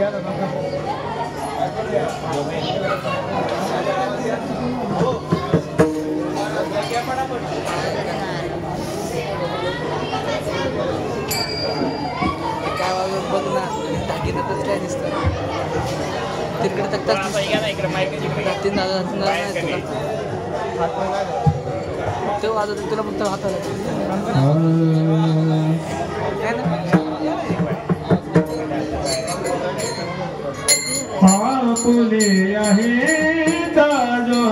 बघ ना टाकीतच काय दिसतं तिकडे तक्ताच तीन तो वाजवतो तुला फक्त हाताला फुले आहे ताजो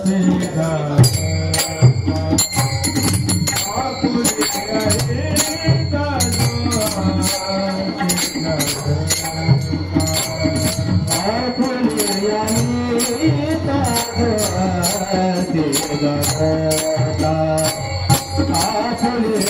सीता फुले आहे ताजो सीता फुले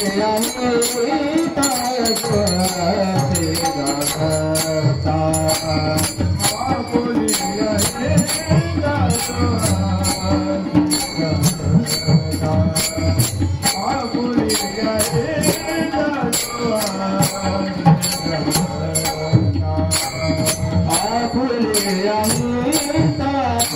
आहे ताजो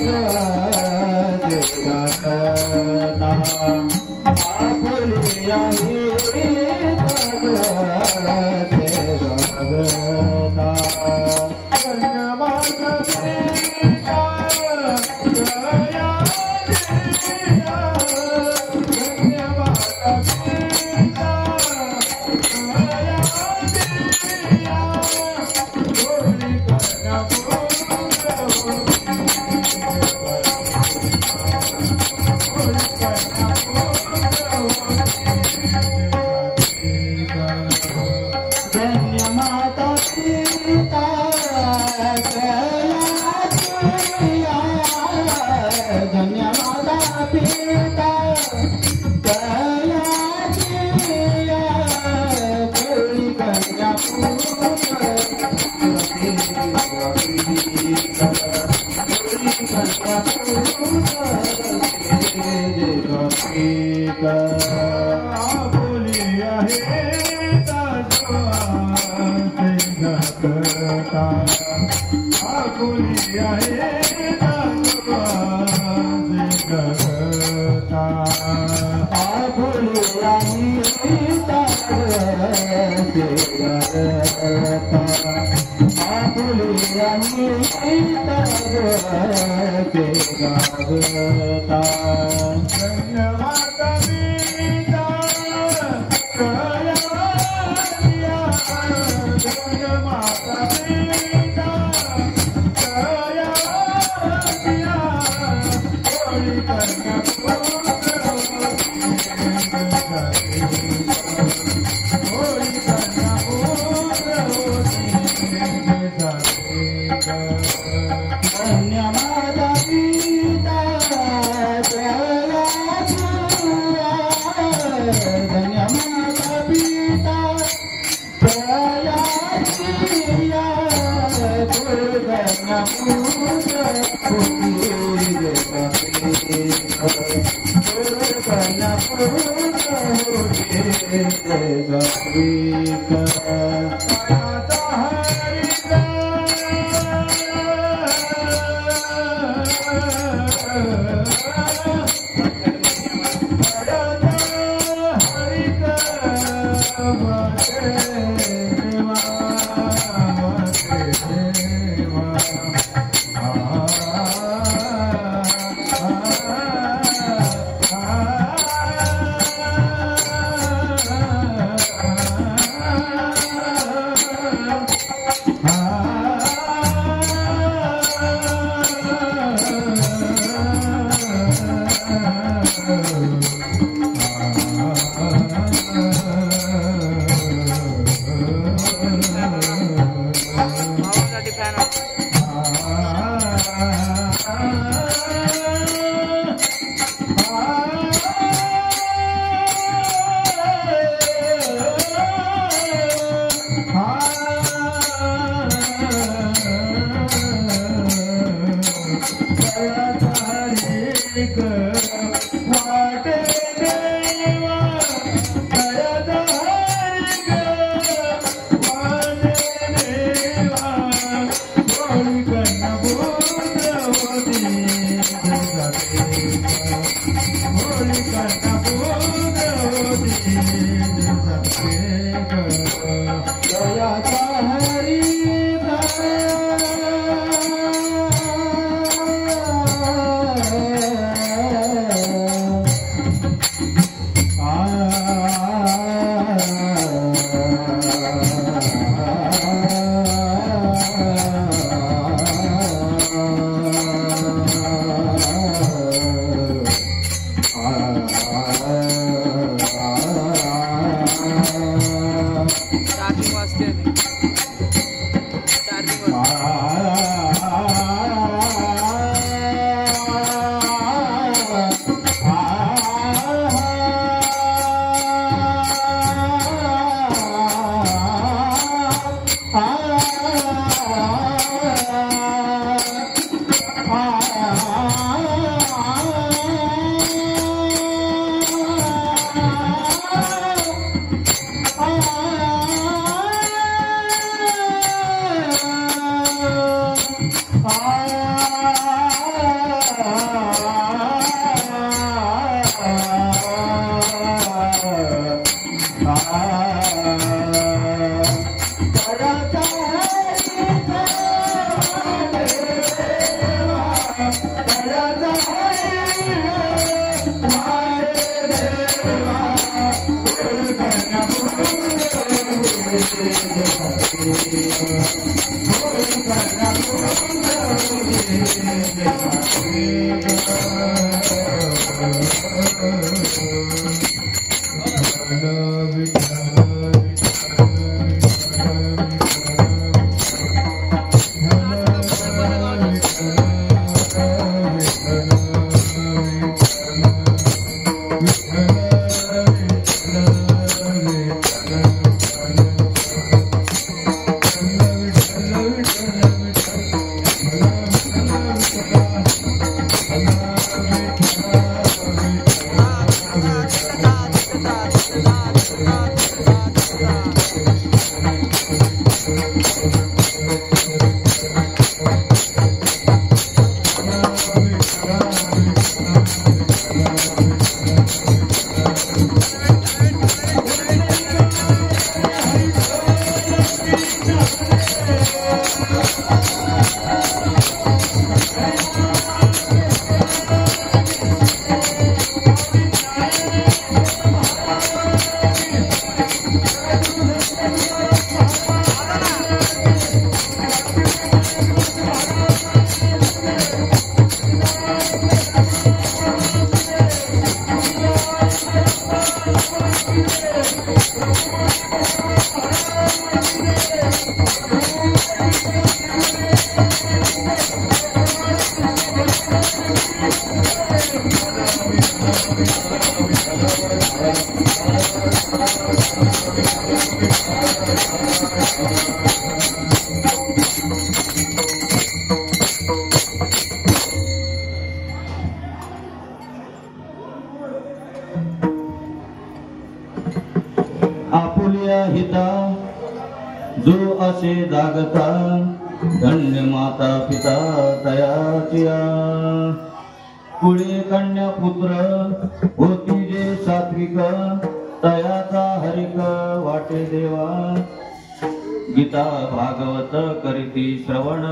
सीता फुले आहे ताजो सीता चार्जिंग वाजते चार्जिंग आपुल्या हिता जो असे जागता धन्य माता पिता तयाचिया पुढे कन्या पुत्र होती जे सात्विक तयाचा हरिक वाटे देवा गीता भागवत करीती श्रवण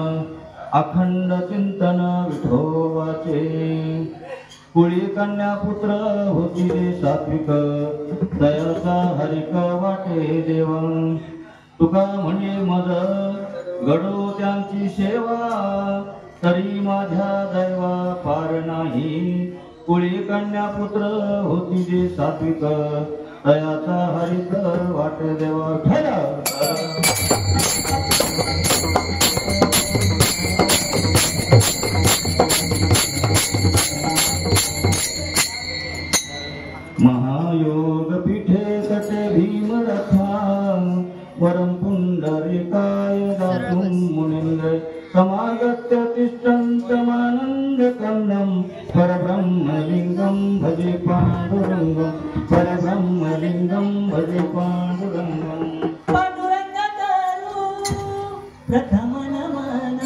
अखंड चिंतन विठोबाचे कुळी कन्या पुत्र होती रे सात्विक तयाचा हरिक वाटे देवा तुका म्हणे मज घडो त्यांची सेवा तरी माझ्या दैवा पार नाही कुळी कन्या पुत्र होती रे सात्विक तयाचा हरिक वाटे देवा ठेला महायोग पीठे कटे भीम रथा परम पुंडरीकाय दातुं मुनिंद समागत्य तिष्ठन्तमानन्द कन्दं परब्रह्मलिङ्गं भजे पाण्डुरङ्गं परब्रह्मलिङ्गं भजे पाण्डुरङ्गं पांडुरंग करू प्रथम नमन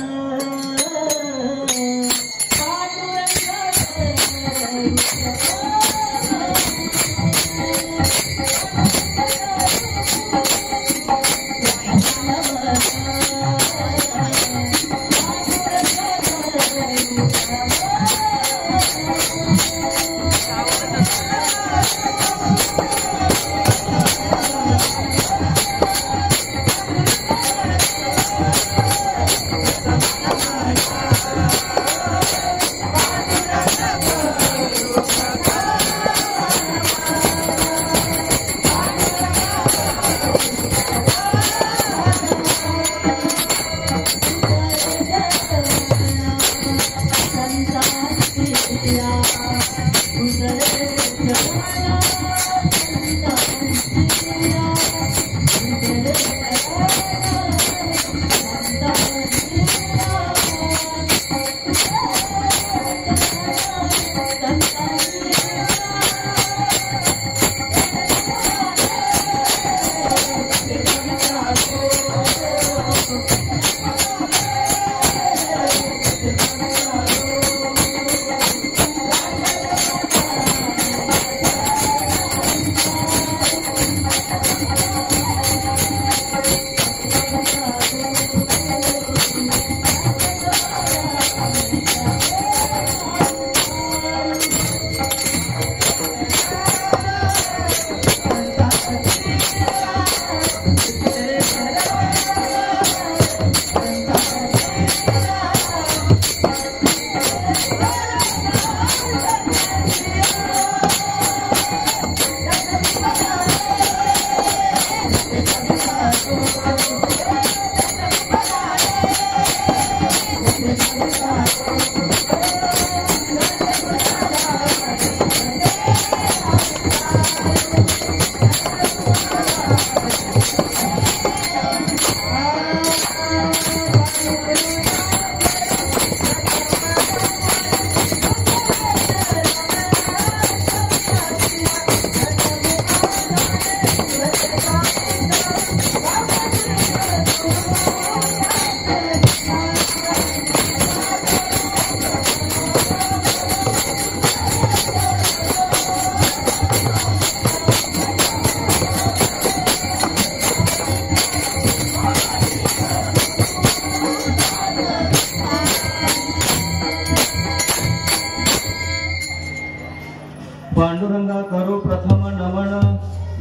पांडुरंगा करू प्रथम नमन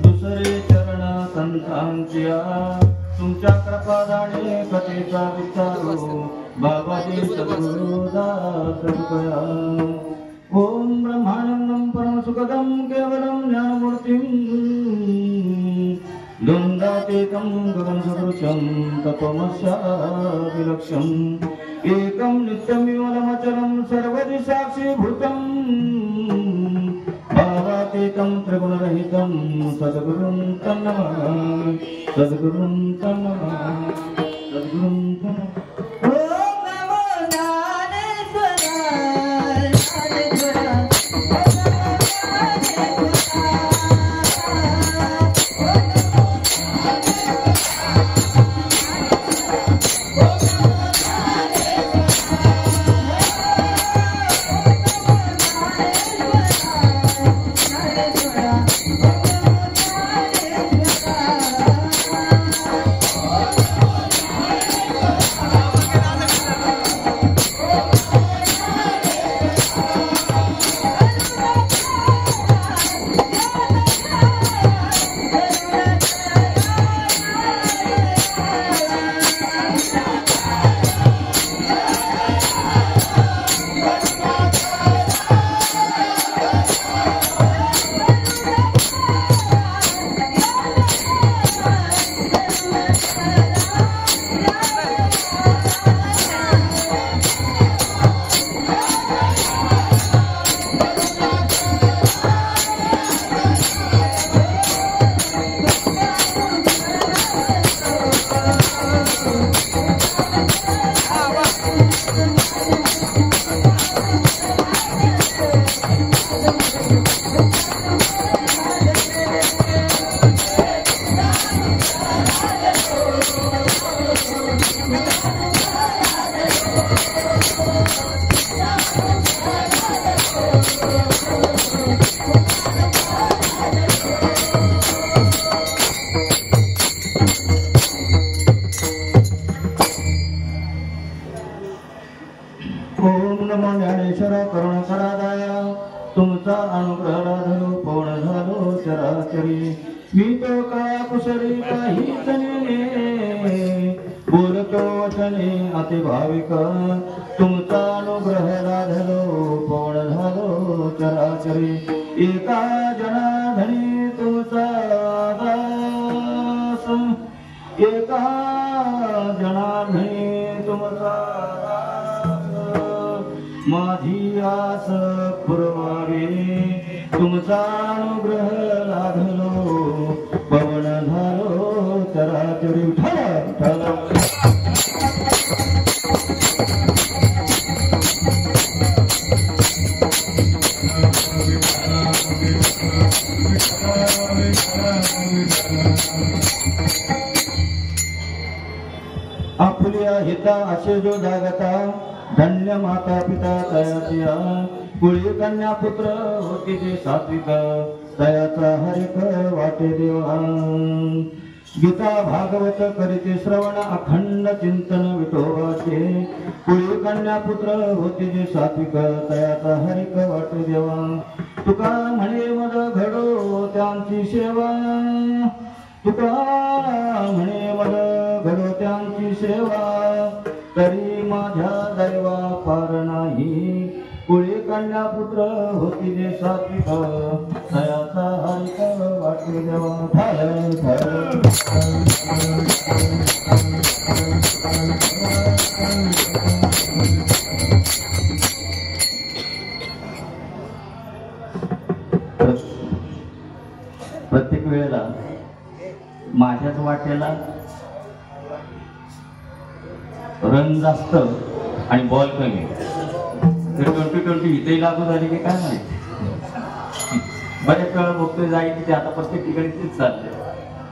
दुसरे चरण संतांच्या तुमच्या कृपादाने कथेचा विचारू बाबाजी सद्गुरुदास कृपया ओम ब्रह्मानंदम परमसुखदम केवलम ज्ञानमूर्तिम द्वंद्वातीतं गगनसदृशं तत्त्वमस्याभिलक्ष्यम् एकं नित्यमिवलमचलं सर्वदि साक्षीभूतं भावातीतं त्रिगुणरहितं सद्गुरुं तन्नमामि सद्गुरुं तन्नमामि सद्गुरुं तन्नमामि। ओम नमो ज्ञानेश्वर करुणाकरादाय तुमचा अनुग्रह धरू पूर्ण झालो चराचरी मी तो काया कुशरी काहीच नेने बोलतो वचने अति भाविक तुमचा अनुग्रह लाधलो पूर्ण झालो चराचरी एका जनाधनी तुमचा दास एका जनाधनी तुमचा माझी आस पुरवावे तुमचा अनुग्रह लाभलो पवन झालो चराचरी विठ्ठल आपुल्या हिता असे जो जागता धन्य माता पिता तयाचिया कुळी कन्या पुत्र होती जे सात्विक तयाचा हरिक वाटे देवा गीता भागवत करीते श्रवण अखंड चिंतन विठोबाचे कुळी कन्या पुत्र होती जे सात्विक तयाचा हरिक वाटे देवा तुका म्हणे मद घडो त्यांची सेवा तुका म्हणे मद घडो त्यांची सेवा तरी माझ्या दैवा पार नाही कुळी कन्या पुत्र होती जे सात्विक तयाचा हरिक वाटे देवा प्रत्येक वेळेला माझ्याच वाट्याला रन जास्त आणि बॉल कमी तर 20-20 इथेही लागू झाली की काय माहिती बऱ्याच वेळा बघतोय जाईल की ते आता प्रत्येक ठिकाणी तेच चाललंय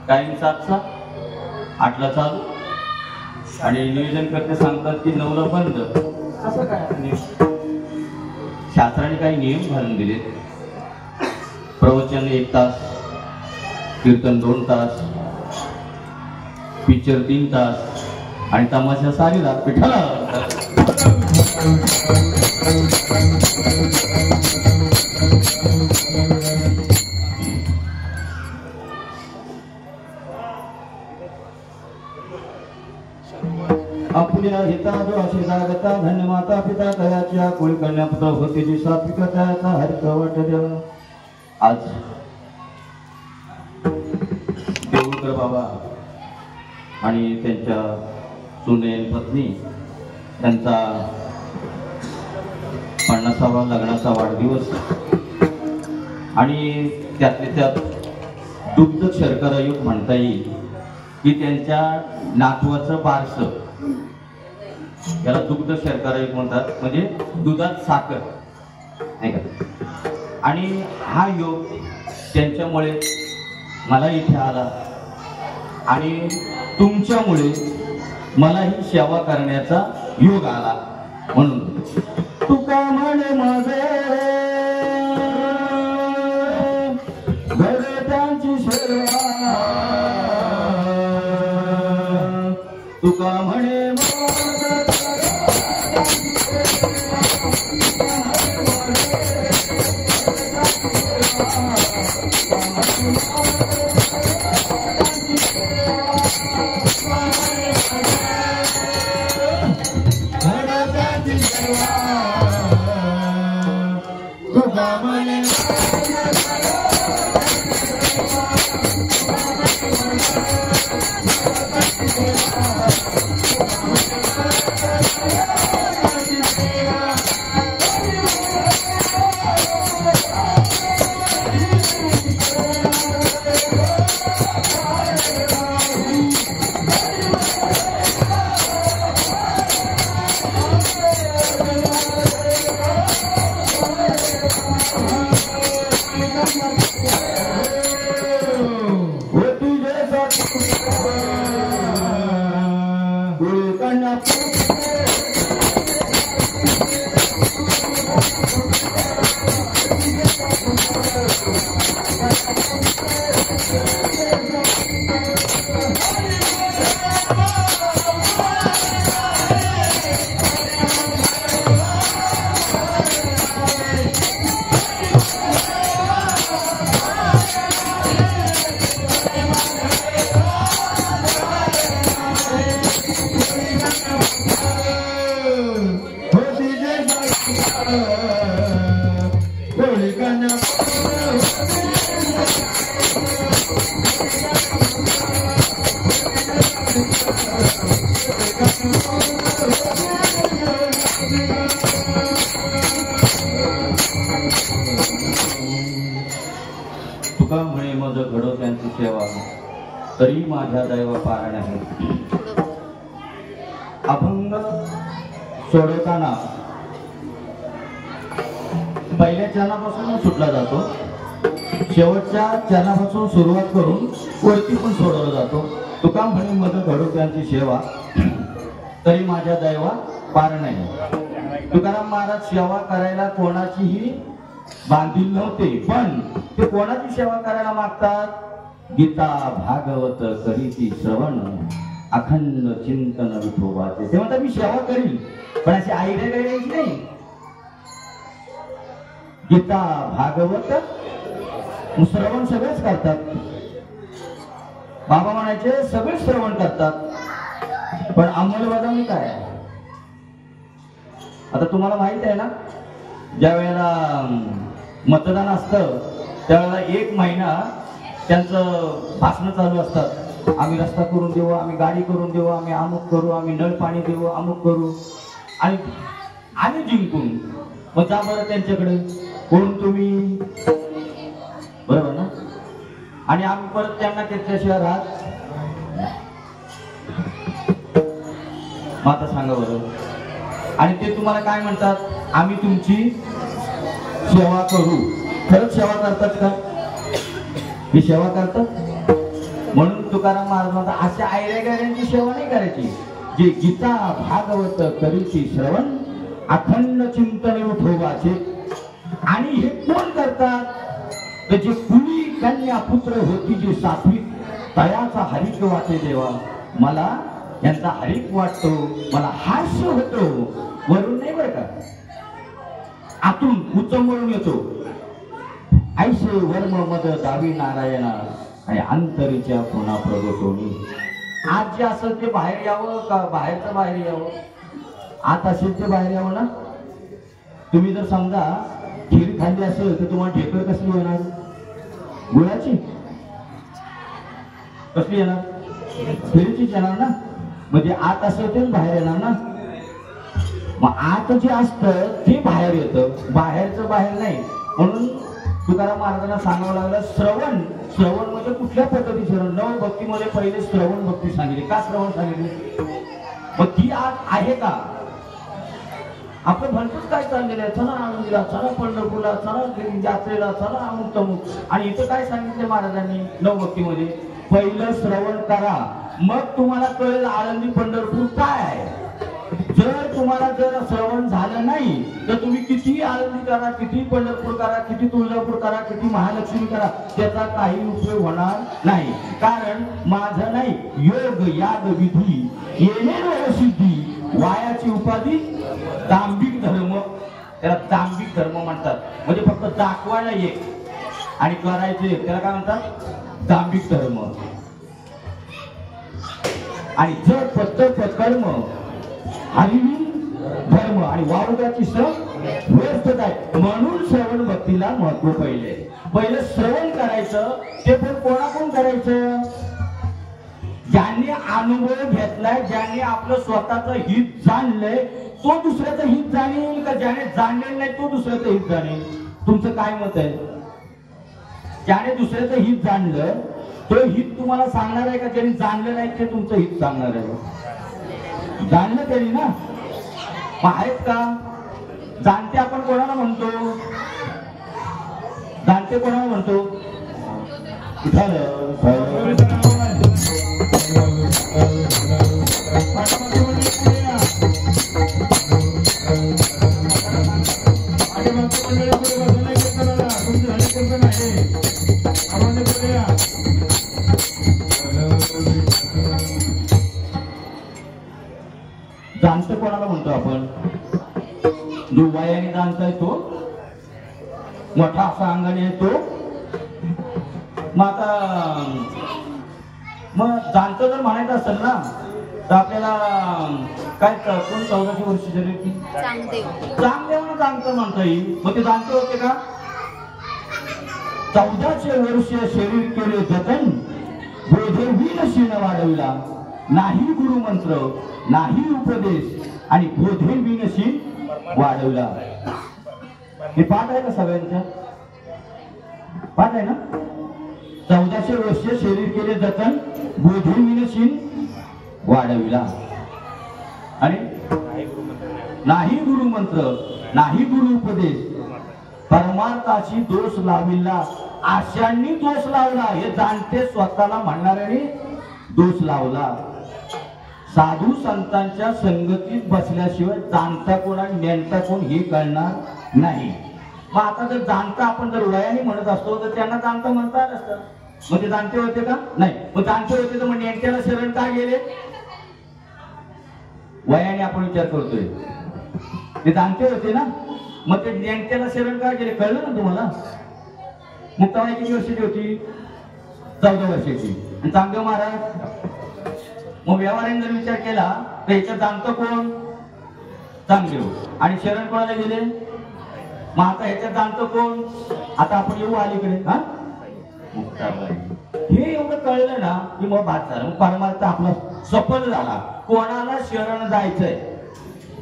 टाइम 7चा 8ला चालू आणि नियोजन करते सांगतात की 9ला बंद असं काय शास्त्राने काही नियम घालून दिले प्रवचन 1 तास कीर्तन 2 तास पिक्चर 3 तास आणि तमाशा सारी रात पिठाला आपल्या हिता जो असे जागता धन्य माता पिता तयाच्या कुळी कन्या पुत्र होते जी सात्विक तयाचा हरिक वाट देवा आज देऊळकर बाबा आणि त्यांच्या सुनेन पत्नी त्यांचा 50वा लग्नाचा वाढदिवस आणि त्यातले त्यात दुग्ध शर्करा युग म्हणता येईल की त्यांच्या नातवाचं बारसं याला दुग्ध शर्करा युग म्हणतात म्हणजे दुधात साखर नाही का आणि हा योग त्यांच्यामुळे मला इथे आला आणि तुमच्यामुळे मला ही सेवा करण्याचा योग आला म्हणून तुका म्हणे माझे घरच्यांची सेवा तुका म्हणे तुका म्हणे मज घडो त्यांची सेवा तरी माझ्या दैवा पार नाही सोडवताना पहिल्या चरणापासून सुटला जातो, शेवटच्या चरणापासून सुरुवात करून वरती पण सोडवला जातो. तुका म्हणे मद घडू त्यांची सेवा, तरी माझ्या दैवा पार नाही. तुकाराम महाराज सेवा करायला कोणाचीही बांधील नव्हते, पण ते कोणाची सेवा करायला मागतात? गीता भागवत करीती श्रवण, अखंड चिंतन विठोबाचे. ते म्हणतात मी सेवा करील, पण अशी आयडिया करायची नाही. गीता भागवत श्रवण सगळेच करतात, बाबा म्हणायचे सगळेच श्रवण करतात, पण अंमलबजावणी काय? आता तुम्हाला माहित आहे ना, ज्या वेळेला मतदान असतं त्यावेळेला 1 महिना त्यांचं भाषण चालू असतात. आम्ही रस्ता करून देऊ, आम्ही गाडी करून देऊ, आम्ही अमुक करू, आम्ही नळ पाणी देऊ, अमुक करू, आणि जिंकून मग जा बरं त्यांच्याकडे, कोण तुम्ही, बरोबर ना? आणि आम्ही परत त्यांना त्याच्याशिवाय राहत. मग आता सांगा बरं, आणि ते तुम्हाला काय म्हणतात? आम्ही तुमची सेवा करू. खरंच सेवा करतात का? ही सेवा करतात? म्हणून तुकाराम महाराज म्हणतात अशा आयऱ्यागाऱ्यांची सेवा नाही करायची. जे गीता भागवत करीची श्रवण, अखंड चिंतन विठोबाचे. आणि हे कोण करतात? तर जे कुणी कन्या पुत्र होती जी सात्विक, तयाचा हरिक वाटे देवा. मला यांचा हरिक वाटतो, मला हास्य होतो, वरून नाही बरं का, आतून उचंबळून येतो. ऐसे वर्म मद दावी नारायणा, आणि अंतरीच्या पुन्हा प्रगटोनी. आज जे असेल ते बाहेर यावं का बाहेरचं बाहेर यावं? आत असेल ते बाहेर यावं ना. तुम्ही जर समजा खीर खाल्ली असेल तर तुम्हाला ढेकर कसली होणार? गुळाची. कसली येणार? खिरीचीच येणार ना. म्हणजे आत असेल ते बाहेर येणार ना. मग आत जे असतं ते बाहेर येतं, बाहेरचं बाहेर नाही. म्हणून तुकाराम महाराजांना सांगावं लागलं श्रवण. श्रवण म्हणजे कुठल्या पद्धती श्रवण? नव भक्तीमध्ये पहिले श्रवण भक्ती सांगितली. का श्रवण सांगितली? मग ती आज आहे का? आपण भरपूर काय चाललेलं आहे, चला आनंदीला, चला पंढरपूरला, चला यात्रेला, चला अमुक तमुक. आणि इथं काय सांगितलं महाराजांनी नवभक्तीमध्ये? पहिलं श्रवण करा, मग तुम्हाला कळेल आळंदी पंढरपूर काय आहे. जर तुम्हाला जर श्रवण झालं नाही तर तुम्ही किती आळंदी करा, किती पंढरपूर करा, किती तुळजापूर करा, किती महालक्ष्मी करा, त्याचा काही उपयोग होणार नाही. कारण माझं नाही, योग याग विधी येणे सिद्धी, वायाची उपाधी दांभिक धर्म. त्याला दांभिक धर्म म्हणतात. म्हणजे फक्त दाखवायला एक आणि करायचे एक, त्याला काय म्हणतात? दांभिक धर्म. आणि जर पद्धत कर्म हरिवी धर्म आणि वारुगाची श्रम व्यवस्थित आहे. म्हणून श्रवण भक्तीला महत्व पहिलं श्रवण करायचं. ते पण कोणाकडून करायचं? ज्यांनी अनुभव घेतलाय, ज्यांनी आपलं स्वतःचं हित जाणलंय तो दुसऱ्याचं हित जाणेल, का ज्याने जाणलेलं नाही तो दुसऱ्याचं हित जाणेल? तुमचं काय मत आहे? ज्याने दुसऱ्याचं हित जाणलं तो हित तुम्हाला सांगणार आहे का ज्यांनी जाणलं नाही ते तुमचं हित सांगणार आहे? जाणलं त्यांनी ना. आहेत का जाणते? आपण कोणाला म्हणतो? जाणते कोणाला म्हणतो? जाणतं कोणाला म्हणतो आपण? जो वयाने जाणता येतो, मोठा असा अंगाने येतो. मग जाणतं जर म्हणायचं असेल ना तर आपल्याला काय कोण 1400 वर्ष झाली? चांगदेव जाणतं म्हणता येईल. मग ते जाणते होते का? 1400 वर्ष शरीर केले जतन, बोधे विनशीन वाढविला. नाही गुरुमंत्र, नाही उपदेश, आणि बोधे विनशीन वाढवला. हे पाठ आहे का सगळ्यांच्या? पाठ आहे ना? 1400 वर्ष शरीर केले जतन, बोधे विनशीन वाढविला. आणि नाही गुरुमंत्र नाही गुरु उपदेश परमार्थाची दोष लाविला आशांनी दोष लावला हे जाणते स्वतःला म्हणणाऱ्याने दोष लावला साधू संतांच्या संगतीत बसल्याशिवाय जाणता कोण आणि नेणता कोण हे कळणार नाही मग आता जर जाणता आपण जर वयाने म्हणत असतो तर त्यांना जाणता म्हणता आलं असतं मग ते जाणते होते का नाही मग जाणते होते तर मग नेणत्याला शरण का गेले वयाने आपण विचार करतोय ते जाणते होते ना मग ते नेणत्याला शरण का गेले कळलं ना तुम्हाला मुक्ताबाई किती वर्षाची होती 14 वर्षाची आणि चांगदेव महाराज मग व्यवहाराने जर विचार केला तर याच्यात जाणतं कोण चांगदेव आणि शरण कोणाला गेले मग आता ह्याच्यात जाणतं कोण आता आपण येऊ अलीकडे हा मुक्ताबाई हे एवढं कळलं ना की मग बात झाला मग परमार्थ आपला सफल झाला कोणाला शरण जायचंय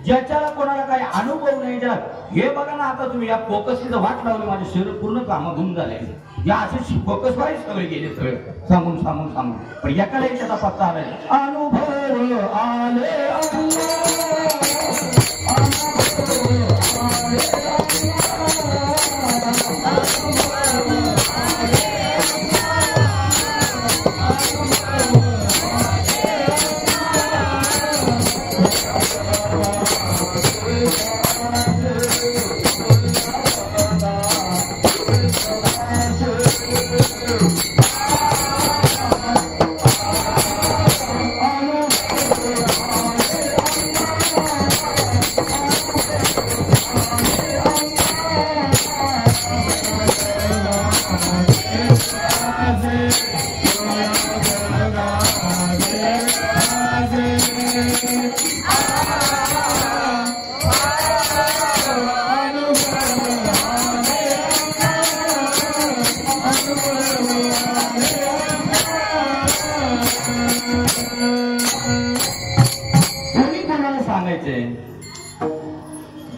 ज्याच्याला कोणाला काही अनुभव नाही ज्याला हे बघा ना आता तुम्ही या फोकसची वाट लावली माझे शरीर पूर्ण कामं धुवून झाले या असे फोकस वाईज सगळे गेले सगळे सांगून पण एकाला त्याचा पत्ता आलाय अनुभव आले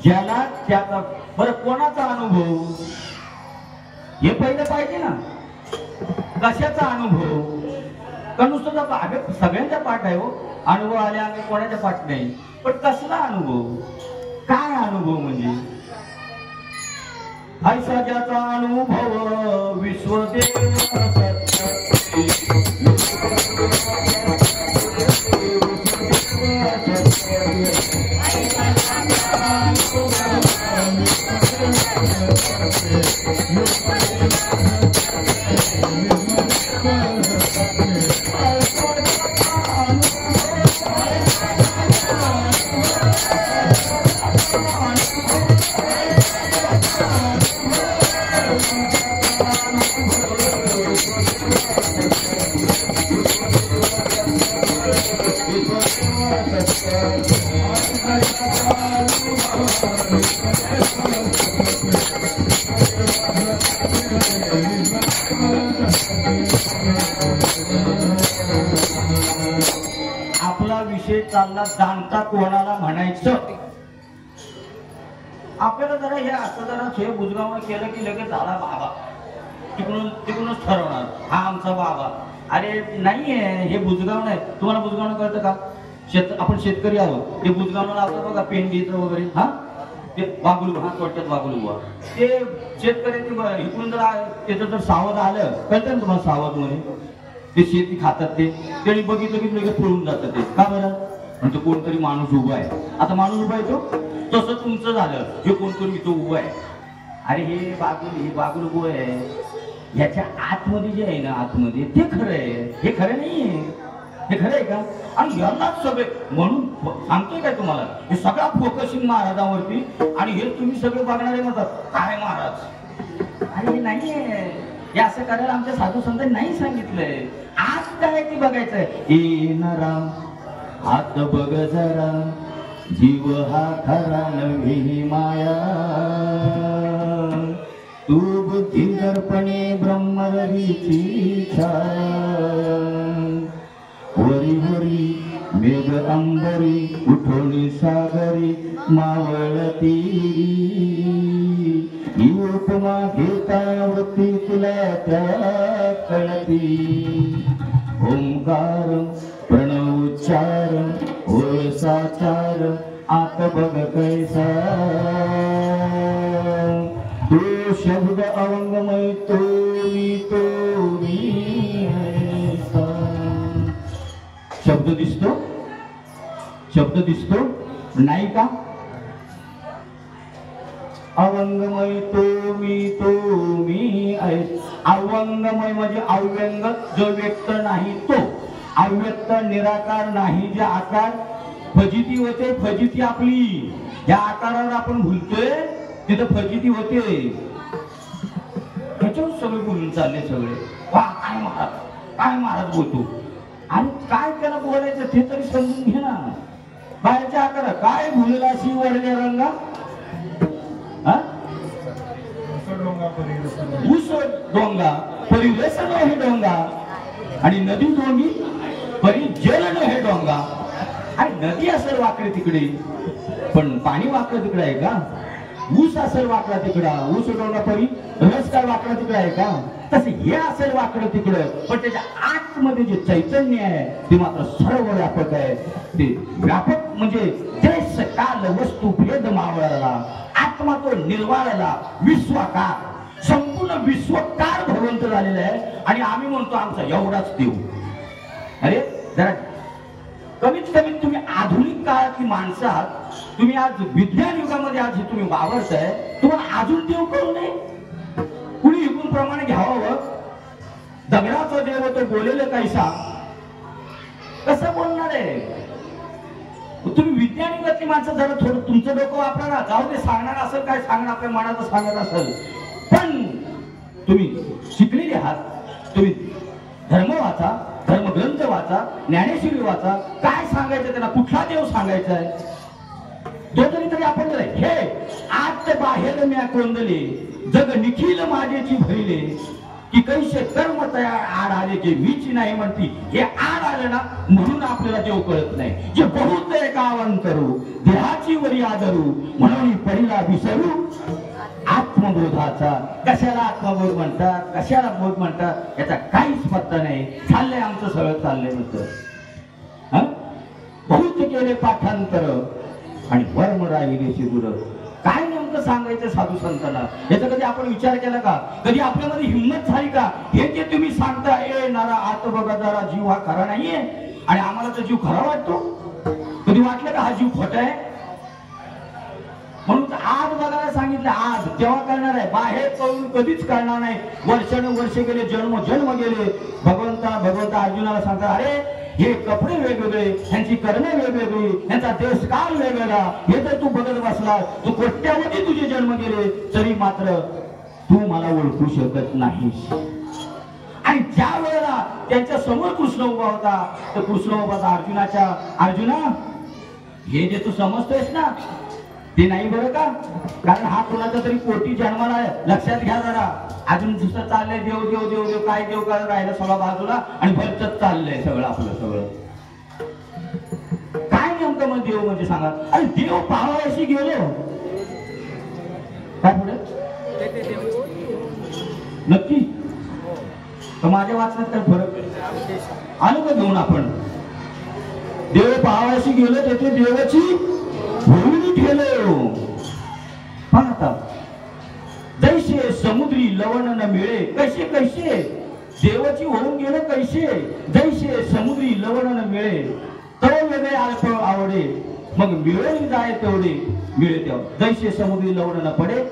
ज्याला त्याचा बरं कोणाचा अनुभव हे पहिलं पाहिजे ना कशाचा अनुभव का नुसतं सगळ्यांचा पाठ आहे हो अनुभव आले आम्ही कोणाच्या पाठ नाही पण कसला अनुभव काय अनुभव म्हणजे ऐसा ज्याचा अनुभव विश्वदेव आपला विषय चालला जाणता कोणाला म्हणायचं आपल्याला जरा हे असं जरा हे बुजगावणं केलं की लगेच झाला बाबा तिकडूनच ठरवणार हा आमचा बाबा अरे नाहीये हे बुजगावणं आहे तुम्हाला बुजगावणं कळतं का आपण शेतकरी आहोत ते बुजगावणं लावतो बघा पेंडीचं वगैरे हा ते वागलू हा थोडक्यात वागलू ते शेतकऱ्यांनी इकडून जर त्याचं जर सावध आलं कळतं ना तुम्हाला सावध मध्ये ते शेती खातात ते त्यांनी बघितलं की लगेच पळून जातं ते का बरं म्हणजे कोणतरी माणूस उभा आहे आता माणूस उभा आहे तो तसं तुमचं झालं हे कोणतरी तो उभा आहे अरे हे बागुल उभं आहे ह्याच्या आतमध्ये जे आहे ना आतमध्ये ते खरं आहे हे खरं नाहीये हे खरं आहे का आणि यालाच सगळे म्हणून सांगतोय काय तुम्हाला हे सगळा फोकसिंग महाराजांवरती आणि हे तुम्ही सगळे बघणारे म्हणतात काय महाराज अरे हे नाहीये हे असं करायला आमच्या साधू संतांनी नाही सांगितलंय आज काय ते बघायचंय येणाराम हात बघ जरा जीव हा खरा नव्हे माया तू बुद्धी दर्पणे ब्रह्मरवीची छाया वरी वरी मेघ अंबरी उठोणी सागरी मावळती ही उपमा घेतावती तुला त्या कळती ओंकार प्रणव उच्चार होय साचार आत बघ कैसा तो शब्द अवंगमय तो मी ऐसा. शब्द दिसतो नाही का? अवंगमय तो मी अवंगमय म्हणजे अव्यंग जो व्यक्त नाही तो, अव्यक्त निराकार नाही जे आकार फजिती होते. फजिती आपली ज्या आकारावर आपण भुलतोय तिथं फजिती होते. त्याच्यावर सगळे बोलून चालले सगळे. वा काय महाराज बोलतो आणि काय त्याला बोलायचं ते तरी समजून घे ना. बाहेरच्या आकारा काय भुलेला शी वडल्या रंगा ऊस डोंगा परिवेशन हे डोंगा आणि नदी डोंगी परिजलन हे डोंगा. आणि नदी असेल वाकडे तिकडे पण पाणी वाकडं तिकडे आहे का? ऊस असेल वाकडा तिकडा ऊस डोंगा परी रस काय वाकडा तिकडे आहे का? तसे हे असेल वाकडं तिकडं पण त्याच्या आतमध्ये जे चैतन्य आहे ते मात्र सर्व व्यापक आहे. ते व्यापक म्हणजे देश काल वस्तू भेद मावळाला आत्मा तो निर्वाळाला विश्वाकार संपूर्ण विश्वकार भगवंत झालेला आहे. आणि आम्ही म्हणतो आमचा एवढाच देव. अरे जरा कमीत कमीत तुम्ही आधुनिक काळातली माणसं आहात. तुम्ही आज विज्ञान युगामध्ये आज तुम्ही वावरताय. तुम्हाला अजून देव करू नये. कुणी इकून प्रमाणे घ्यावं. दगडाचा देव तो बोलेलं कैसा कसं बोलणार आहे? तुम्ही विज्ञान युगातली माणसं जरा थोडं तुमचं डोकं वापरा ना. जाऊ दे सांगणार असेल काय सांगणार आपल्या मनाचं सांगत असेल पण तुम्ही शिकलेले आहात. तुम्ही धर्म वाचा धर्मग्रंथ वाचा ज्ञानेश्वरी वाचा. काय सांगायचं त्यांना कुठला देव सांगायचा आहे तो तरी आपण हे आत बाहेर म्या कोंदले जग निखिल माझेची भरिले की कैसे कर्म तयार आड आले जे मीची नाही म्हणती. हे आड आलं ना म्हणून आपल्याला देव कळत नाही. जे बहुत एकावन करू देहाची वरी आदरू म्हणून पहिला विसरू आत्मबोधाचा. कशाला आत्मबोध म्हणतात कशाला बोध म्हणतात याचा काहीच पत्ता नाही. चाललंय आमचं सगळं चाललंय म्हणतं. बहुत केले पाठांतर आणि वर्म राहिले शिदुर. काय नेमकं सांगायचं साधू संतांना याचा कधी आपण विचार केला का? कधी आपल्यामध्ये हिंमत झाली का? हे जे तुम्ही सांगता ए नारा आत बघा जरा जीव हा खरा नाहीये आणि आम्हाला तर जीव खरा वाटतो. कधी वाटलं का हा जीव खोटा आहे? म्हणून आज बघायला सांगितलं. आज जेव्हा करणार आहे बाहेर कळून कधीच करणार नाही. वर्ष गेले जन्म गेले. भगवंता अर्जुनाला सांगतात अरे हे कपडे वेगवेगळे ह्यांची करणे वेगवेगळी ह्यांचा देश काळ वेगवेगळा. हे जर तू बघत बसला तू कोट्यावधी तुझे जन्म गेले तरी मात्र तू मला ओळखू शकत नाहीस. आणि ज्या वेळेला त्यांच्या समोर कृष्ण उभा होता तर कृष्ण उभा होता अर्जुना हे जे तू समजतोयस ना ते नाही बरं का? कारण हा कोणाचा तरी पोटी जन्माला आहे. लक्षात घ्या जरा. अजून दुसरं चाललंय देव देव देव देव काय देव काय राहिलं सगळं बाजूला आणि भरचत चाललंय सगळं आपलं सगळं. काय नेमकं मग देव म्हणजे सांगा. अरे देव पाहावयाशी गेलो काय पुढे नक्की तर माझ्या वाचण्यात काय फरक आलो का घेऊन आपण? देव पाहावयाशी गेलो तेथे देवाची भूमी ठेलो. पाहता जैसे समुद्री लवण न मिळे कैसे देवाची होऊन गेले कैसे जैसे समुद्री लवण न मिळे तो वेगळे अल्प आवडे मग मिळून जाय तेवढे मिळे तेव्हा. जैसे समुद्री लवण न पडे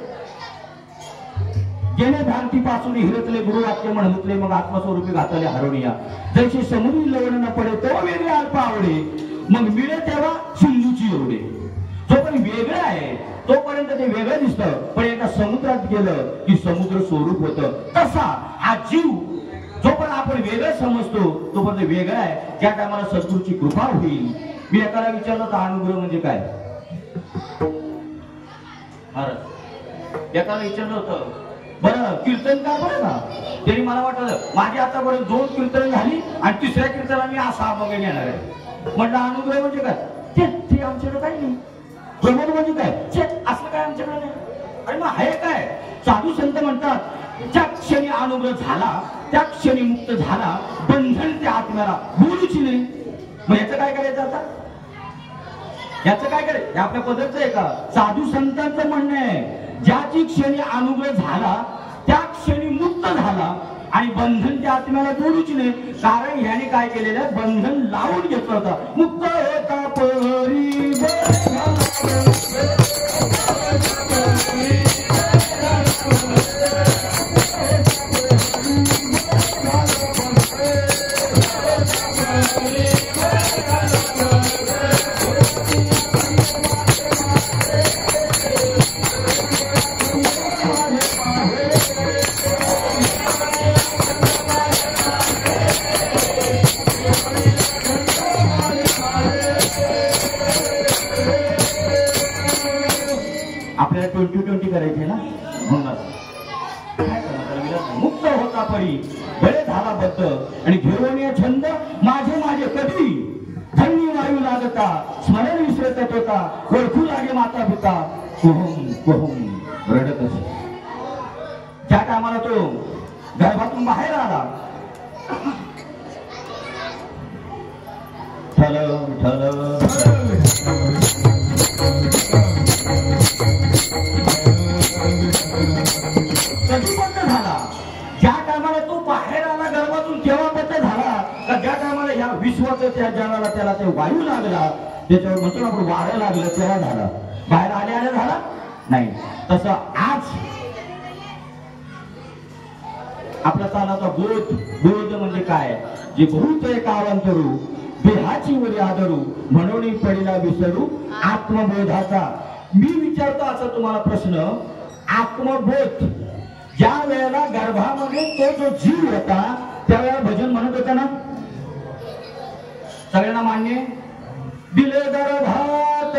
जेणे भ्रांतीपासून हिरतले गुरुवाक्य म्हणतले मग आत्मस्वरूपी घातले हरवणिया. जैसे समुद्री लवण न पडे तो वेगळे अल्प आवडे मग मिळे तेव्हा सिंधूची एवढे. जो पण वेगळं आहे तोपर्यंत ते वेगळं दिसतं पण एका समुद्रात गेलं की समुद्र स्वरूप होतं. तसा हा जीव जो पण आपण वेगळं समजतो तो पण वेगळा आहे. ज्या टायमाला सद्गुरूची कृपा होईल. मी एकाला विचारलं तर अनुग्रह म्हणजे काय? एकाला विचारलं होतं बरं कीर्तनकार बरं का तरी मला वाटलं माझी आतापर्यंत 2 कीर्तन झाली आणि 3ऱ्या कीर्तनाला मी असा बघायला येणार आहे. म्हटलं अनुग्रह म्हणजे काय? ते आमच्याकडे काही नाही. प्रबोध म्हणजे काय? असलं काय आमच्याकडे नाही. अरे मग आहे काय? साधू संत म्हणतात ज्या क्षणी अनुग्रह झाला त्या क्षणी मुक्त झाला बंधन त्या आत्म्याला बोलूच नाही. मग याचं काय करायचं आता? याचं काय करे हे आपल्या पद्धतचं आहे का? साधू संतांचं म्हणणं आहे ज्याची क्षणी अनुग्रह झाला त्या क्षणी मुक्त झाला आणि बंधन त्या आत्म्याला जोडूच नाही. कारण ह्याने काय केलेलं आहे बंधन लावून घेतलं होतं. मुक्त होता परी आपल्याला 20-20 करायचे ना म्हणून मुक्त होता परी बळे झाला बद्ध आणि घेऊन या छंद माझे माझे कधी थंडी वायू लागता स्मरण विसरत होता ओळखू लागे माता पिता कोहम कोहम रडत असे. ज्या टायमाला तो गर्भातून बाहेर आला ठल ठल कधी बंद झाला? ज्या टायमाला तो बाहेर आला गर्भातून तेव्हा बंद झाला का ज्या टायमाला ह्या विश्वाचं त्या जगाला त्याला ते वायू लागला त्याच्यावर म्हणतो ना आपण वारं लागलं तेव्हा झाला. बाहेर आले आले झाला नाही. तसं आज आपला चालाचा बोध बोध म्हणजे काय जे बहुत एक अवांतरू देहाची वरी आदरू म्हणून पडीला विसरू आत्मबोधाचा. मी विचारतो असा तुम्हाला प्रश्न आत्मबोध ज्या वेळेला गर्भामध्ये तो जो जीव होता त्यावेळेला भजन म्हणत होता ना सगळ्यांना मान्य दिले गर्भात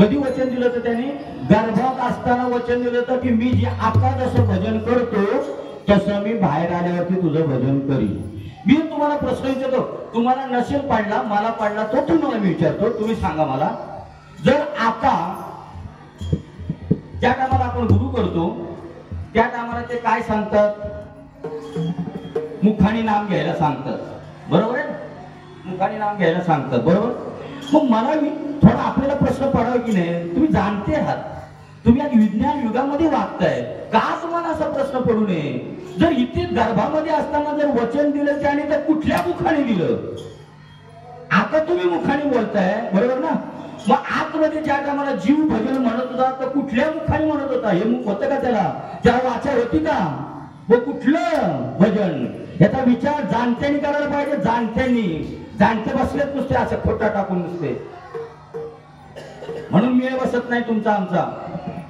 कधी वचन दिलं तर त्याने गर्भात असताना वचन दिलं तर की मी जे आता जसं भजन करतो तसं मी बाहेर आल्यावरती तुझं भजन करीन. मी तुम्हाला प्रश्न विचारतो तुम्हाला नसेल पडला मला पडला तो तुम्हाला मी विचारतो तुम्ही सांगा मला जर आता ज्या टायमाला आपण गुरु करतो त्या टायमाला ते काय सांगतात मुखाने नाम घ्यायला सांगतात बरोबर आहे. मुखाने नाम घ्यायला सांगतात बरोबर. मग मला थोडा आपल्याला प्रश्न पडावा की नाही तुम्ही जाणते आहात तुम्ही आज विज्ञान युगामध्ये वागताय का तुम्हाला असा प्रश्न पडू नये जर इथे गर्भामध्ये असताना जर वचन दिलं त्याने तर कुठल्या मुखाने दिलं? आता तुम्ही मुखाने बोलताय बरोबर ना. मग आतमध्ये ज्या टायमाला जीव भजन म्हणत होता तर कुठल्या मुखाने म्हणत होता? हे मुख होतं का त्याला वाचा होती का? व कुठलं भजन याचा विचार जाणत्यांनी करायला पाहिजे. जाणते बसलेच नुसते असं खोटा टाकून नुसते म्हणून मेळ बसत नाही तुमचा आमचा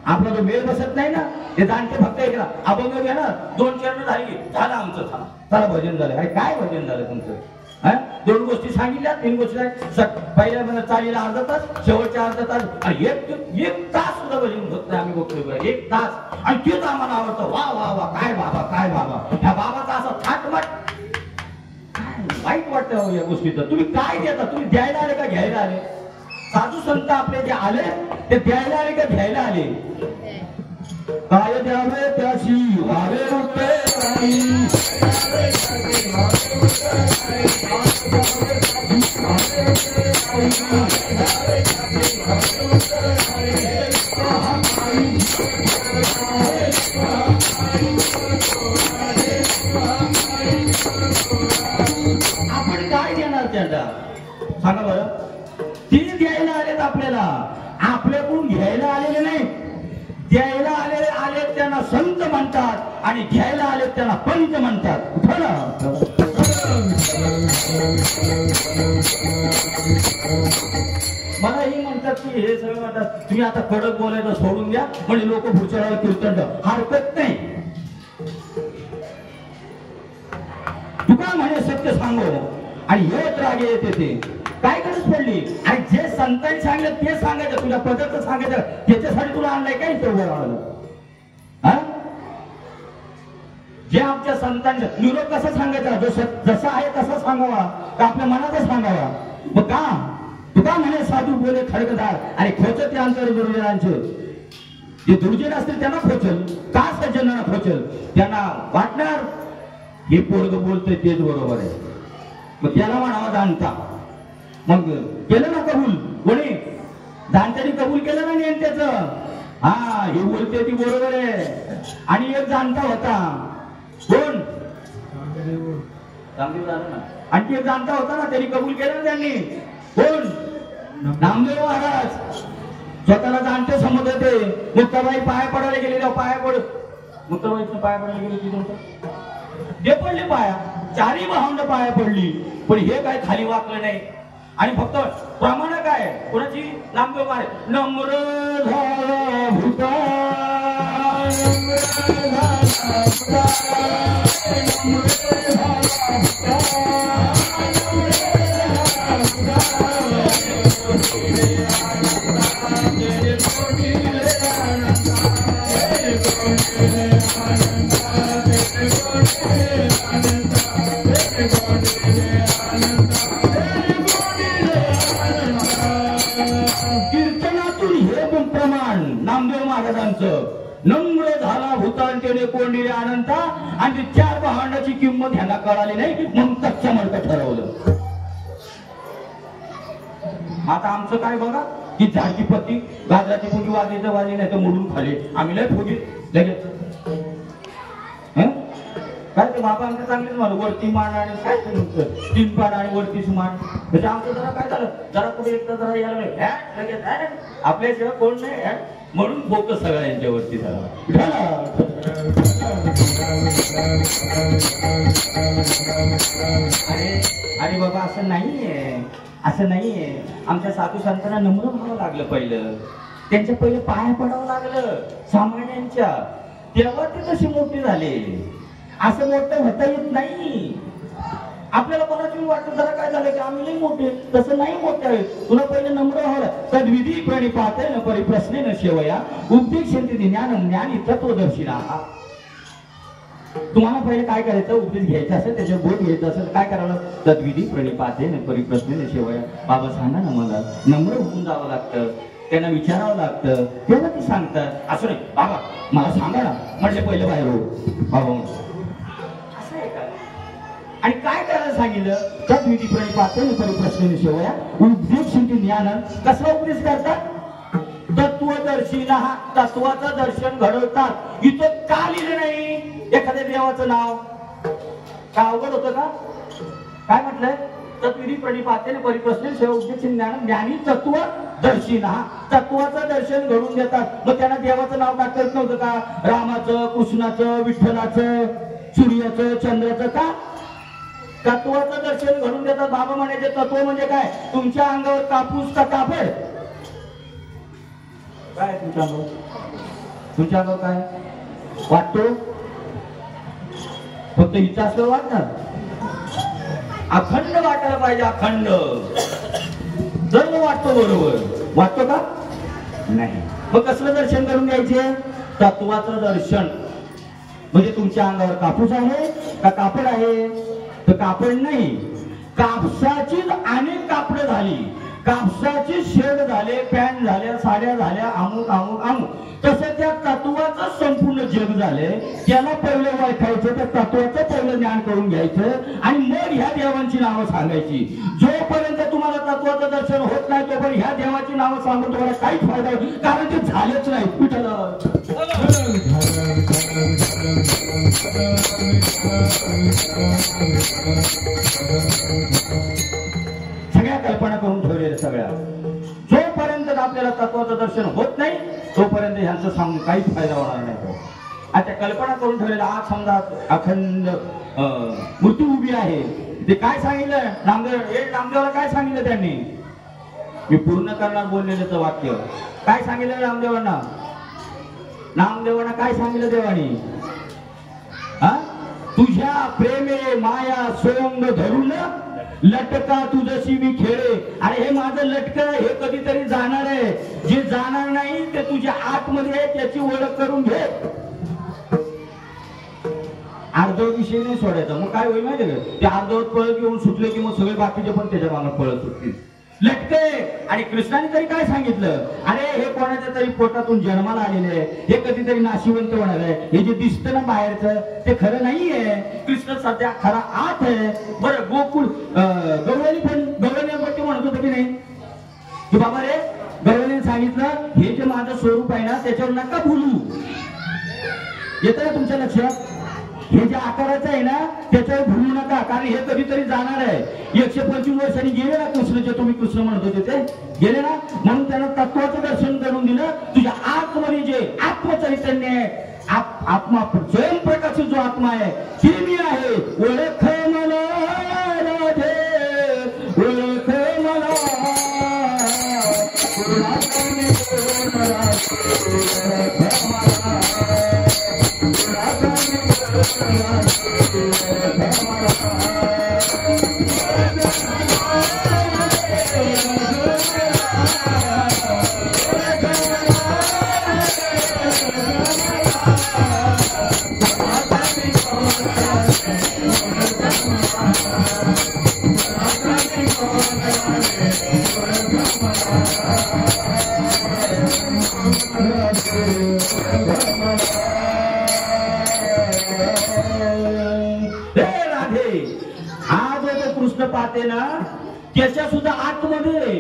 आपला जो मेळ बसत नाही ना ते जाणते फक्त एक अभंग घ्या ना 2 चरण झाली झालं आमचं चला भजन झालं. अरे काय भजन झालं तुमचं? 2 गोष्टी सांगितल्या 3 गोष्टी पहिल्या म्हणजे चालीला अर्धा तास शेवटच्या अर्धा तास आणि एक तास सुद्धा भजन होत नाही. आम्ही बघतोय 1 तास आणि तेच आम्हाला आवडतं. वा वा वा काय बाबा ह्या बाबाचा असं थाटमाट वाईट वाटतं या गोष्टीचं. तुम्ही काय देता? तुम्ही द्यायला आले का घ्यायला आले? साधू संत आपले जे आले ते द्यायला आले का घ्यायला आले? काय द्यावे त्याशी वावे रुपे आपण काय देणार त्यांना सांगा बरं. ती द्यायला आलेत आपल्याला, आपल्याकडून घ्यायला आलेले नाही. द्यायला आलेत त्यांना संत म्हणतात आणि घ्यायला आलेत त्यांना पंच म्हणतात. मला ही म्हणतात की हे सगळं म्हणतात तुम्ही आता कडक बोलायचं सोडून द्या म्हणजे लोक पुढच्या वेळेला कीर्तन हरकत नाही. तुका म्हणे सत्य सांगो आणि हेच रागे येते ते काय गरज पडली. आणि जे संतांनी सांगितलं ते सांगायचं, तुझ्या पदार्थ सांगायचं, त्याच्यासाठी तुला आणलंय काय तेवढं. जे आमच्या संतांनी निरोप कसा सांगायचा, जसा आहे तसा सांगावा का आपल्या मनाचा सांगावा. मग का तुका म्हणे साधू बोले खडकदार आणि खोचत अंतर दुर्जनांचे. जे दुर्जन असतील त्यांना खोचल, का सज्जनांना खोचल. त्यांना वाटणार हे पोरग बोलतोय तेच बरोबर आहे, मग त्याला म्हणावा जाणता. मग केलं ना कबूल, कोणी जाणत्याने कबूल केलं ना नेमक्याचं. हा हे बोलते ती बरोबर आहे. आणि एक जाणता होता कोण, आणखी एक जाणता होता ना, त्यांनी कबूल केलं ना त्यांनी. कोण, नामदेव महाराज. स्वतःला जाणते समजत होते. मुक्ताबाई पाया पडायला गेलेल्या, पाया पड मुक्ताबाईचं पाया पडायला गेले तिथं जे पडले पाया, चारही भावंड पाया पडली. पण हे काय खाली वाकलं नाही. आणि फक्त प्रमाण काय कोणाची, नामदेव महाराज नम्र झाला भूता कीर्तनातून हे पण प्रमाण नामदेव महाराजांचं. नम्र झाला भूतांतेने कोंडिले अनंता. आणि ती चार भांडाची किंमत ह्यांना कळाली नाही म्हणून कच्च्या मडकं ठरवलं. आता आमचं काय बघा की झाडची पत्ती गाजराची पुंगी वाजायचं वाजली नाही तर मोडून खाली आम्ही लय फुगी लगेच. काय ते बाबा आमचं चांगलेच म्हणून वरती मान आणि काय तीन पान आणि वरतीच मान. म्हणजे आमचं जरा काय झालं, जरा कुठे एकदा जरा यायला लगेच आपल्याशिवाय कोण नाही म्हणून फोकस सगळ्यांच्या वरती झाला. अरे बाबा असं नाहीये, असं नाहीये. आमच्या साधू संतांना नम्र व्हावं लागलं, पहिलं त्यांच्या पहिले पाया पडावं लागलं सामान्यांच्या, तेव्हा ते तसे मोठे झाले. असं मोठं होता येत नाही. आपल्याला कोणाची वाटतं जरा काय झालं की आम्ही नाही मोठे, तसं नाही मोठे आहे. तुला पहिले नम्र व्हावं. तद्विधी प्रणिपाते न परिप्रश्ने न सेवया उपदेशन्ति ज्ञान ज्ञानी तत्वदर्शिना. तुम्हाला पहिले काय करायचं, उपदेश घ्यायचा असेल, त्याच्यावर बोध घ्यायचं असेल, काय करावं, तद्विधी प्रणिपाते न परिप्रश्ने न सेवया. बाबा सांगा ना मला, नम्र होऊन जावं लागतं, त्यांना विचारावं लागतं, तेव्हा ते सांगतात. असं नाही बाबा मला सांगा ना म्हटले पहिले बाहेर हो बाबा. आणि काय करायला सांगितलं, तद्विधी प्रणिपाते न परिप्रश्ने सेवया उपदेशन्ति ज्ञान. कसला उपदेश करतात, तत्वदर्शीना. तत्वाचं दर्शन घडवतात. इथं का लिहिलं नाही एखाद्या देवाचं नाव, का अवघड होतं का, काय म्हटलंय, तद्विधी प्रणिपाते न परिप्रश्ने सेवया उपदेशन्ति ज्ञान ज्ञानी तत्वदर्शीना. तत्वाचं दर्शन घडवून देतात. मग त्यांना देवाचं नाव टाकता येत नव्हतं का, रामाचं, कृष्णाचं, विठ्ठलाचं, सूर्याचं, चंद्राचं. का तत्वाचं दर्शन घडून देतात. बाबा म्हणायचे तत्व म्हणजे काय, तुमच्या अंगावर कापूस का कापड, काय तुमच्या अंगावर, तुमच्या अंगावर काय वाटतो, फक्त हिचं असं वाटणार, अखंड वाटायला पाहिजे. अखंड जर वाटतो बरोबर, वाटतो का नाही. मग कसलं दर्शन करून घ्यायचे, तत्वाचं दर्शन. म्हणजे तुमच्या अंगावर कापूस आहे का कापड आहे, तर कापड नाही, कापसाचीच अनेक कापडं झाली, कापसाची शेड झाले, पॅन्ट झाल्या, साड्या झाल्या, अमुक अमुक अमुक. तसं त्या तत्वाचं संपूर्ण जग झाले. त्याला पहिलं ओळखायचं, त्या तत्वाचं पहिलं ज्ञान करून घ्यायचं आणि मग ह्या देवांची नावं सांगायची. जोपर्यंत तुम्हाला तत्वाचं दर्शन होत नाही तोपर्यंत ह्या देवाची नावं सांगून तुम्हाला काहीच फायदा होत, कारण ते झालेच नाही. कुठं सगळ्या कल्पना करून ठेवलेल्या सगळ्या. जोपर्यंत आपल्याला तत्वाचं दर्शन होत नाही तोपर्यंत ह्यांचं सांगून काहीच फायदा होणार नाही. आता कल्पना करून ठेवलेला आज समजा अखंड मृत्यू उभी आहे. ते काय सांगितलं नामदेवाला काय सांगितलं त्यांनी? मी पूर्ण करणार बोललेलं वाक्य. काय सांगितलं नामदेवांना? नामदेवांना काय सांगितलं देवानी? तुझ्या प्रेमे माया सोंग धरून लटका तुझशी मी खेळे. अरे हे माझं लटक हे कधीतरी जाणार आहे. जे जाणार नाही ते तुझ्या आतमध्ये आहे त्याची ओळख करून घे. अर्धवट विषय नाही सोडायचा. मग काय होईल माहिती का? ते अर्धवट पळत घेऊन सुटले की मग सगळे बाकीचे पण त्याच्या मागे पळत सुटतील. लटके. आणि कृष्णाने तरी काय सांगितलं? अरे हे कोणाच्या तरी पोटातून जन्माला आलेले आहे. हे कधीतरी नाशिवंत होणार आहे. हे जे दिसतं ना बाहेरचं ते खरं नाहीये. कृष्ण सध्या खरा आत आहे. बरं गोकुळ गौरवण्यावरती म्हणत होतं की नाही की बाबा रे गौरवने सांगितलं हे जे माझं स्वरूप आहे ना त्याच्यावर नका बोलू. येतं ना तुमच्या लक्षात? हे जे आकाराचं आहे ना त्याच्यावर भूलू नका. कारण हे कधीतरी जाणार आहे. 125 वर्षांनी गेले ना कृष्ण, जे तुम्ही कृष्ण म्हणत होते ते गेले ना. म्हणून त्यांना तत्वाचं दर्शन करून दिलं. तुझ्या आतमध्ये जे आत्मचैतन्य आहे, आत्मा स्वयंप्रकाशित जो आत्मा आहे ते मी आहे. ओळख मला राधे ओळख मला पाहते ना त्याच्या सुद्धा आतमध्ये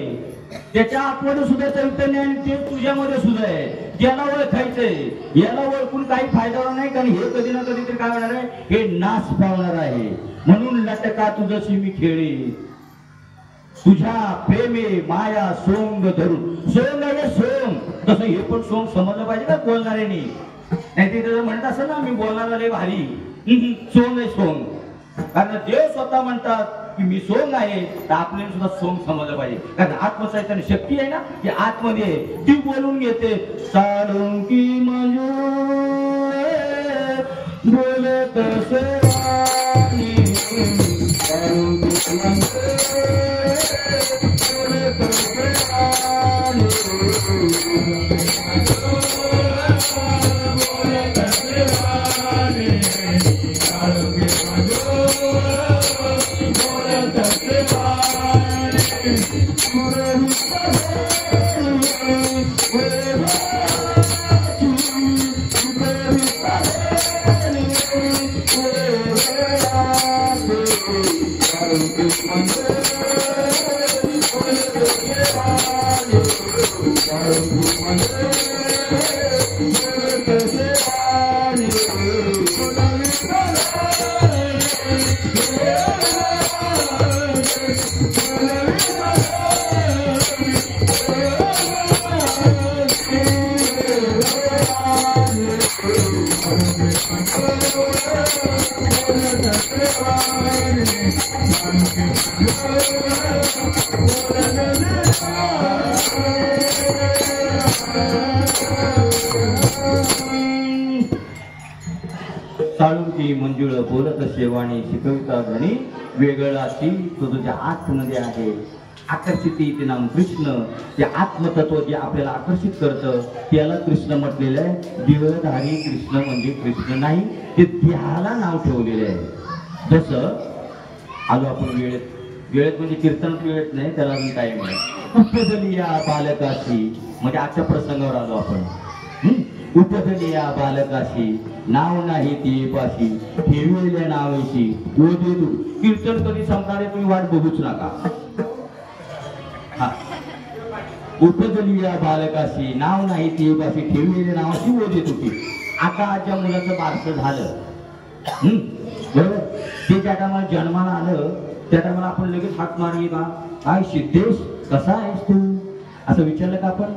त्याच्या आतमध्ये सुद्धा चैतन्य आणि ते तुझ्यामध्ये सुद्धा आहे. त्याला ओळखायचंय. याला ओळखून काही फायदा होणार नाही. कारण हे कधी ना कधीतरी काय होणार आहे? हे नाश पावणार आहे. म्हणून लटका तुझशी मी खेळे. तुझ्या प्रेमे माया सोंग धरून. सोंग आहे सोंग. तसं हे पण सोंग समजलं पाहिजे का बोलणाऱ्याने? नाही ते त्याचं म्हणत असेल ना मी बोलणार लय भारी. सोंग आहे सोंग. कारण देव स्वतः म्हणतात की मी सोंग आहे. तर आपल्याला सुद्धा सोंग समजलं पाहिजे. कारण आत्मचैतन्य शक्ती आहे ना ती आतमध्ये आहे. ती बोलून घेते. साळून की मंजूर बोलत सेवानी साळून की मंजूर बोलत सेवानी साळुंकी मंजुळ बोलत शेवाणी शिकविता धनी वेगळाची तुझ्या आतमध्ये आहे. आकर्षित ते नाम कृष्ण. ते आत्मतत्व जे आपल्याला आकर्षित करतं त्याला कृष्ण म्हटलेलं आहे. देहधारी कृष्ण म्हणजे कृष्ण नाही. ते देहाला नाव ठेवलेले आहे. जसं आलो आपण वेळेत म्हणजे कीर्तन वेळेत नाही त्याला अजून टाइम आहे. उपदलिया बालकाशी म्हणजे आजच्या प्रसंगावर आलो आपण. उपदलिया बालकाशी नाव नाही ती पाशी ठेवलेल्या नावाशी ओढे तू. कीर्तन कधी संपणारे तुम्ही वाट बघूच नका. उपदलिया बालकाशी नाव नाही ती पाशी ठेवलेल्या नावाशी ओढे तुटी. आता ज्या मुलाचं बारसं झालं बरोबर, ते ज्या टायमाला जन्माला आलं त्या टायमाला आपण लगेच हात मारली का, काय सिद्धेश कसा आहेस तू असं विचारलं का आपण?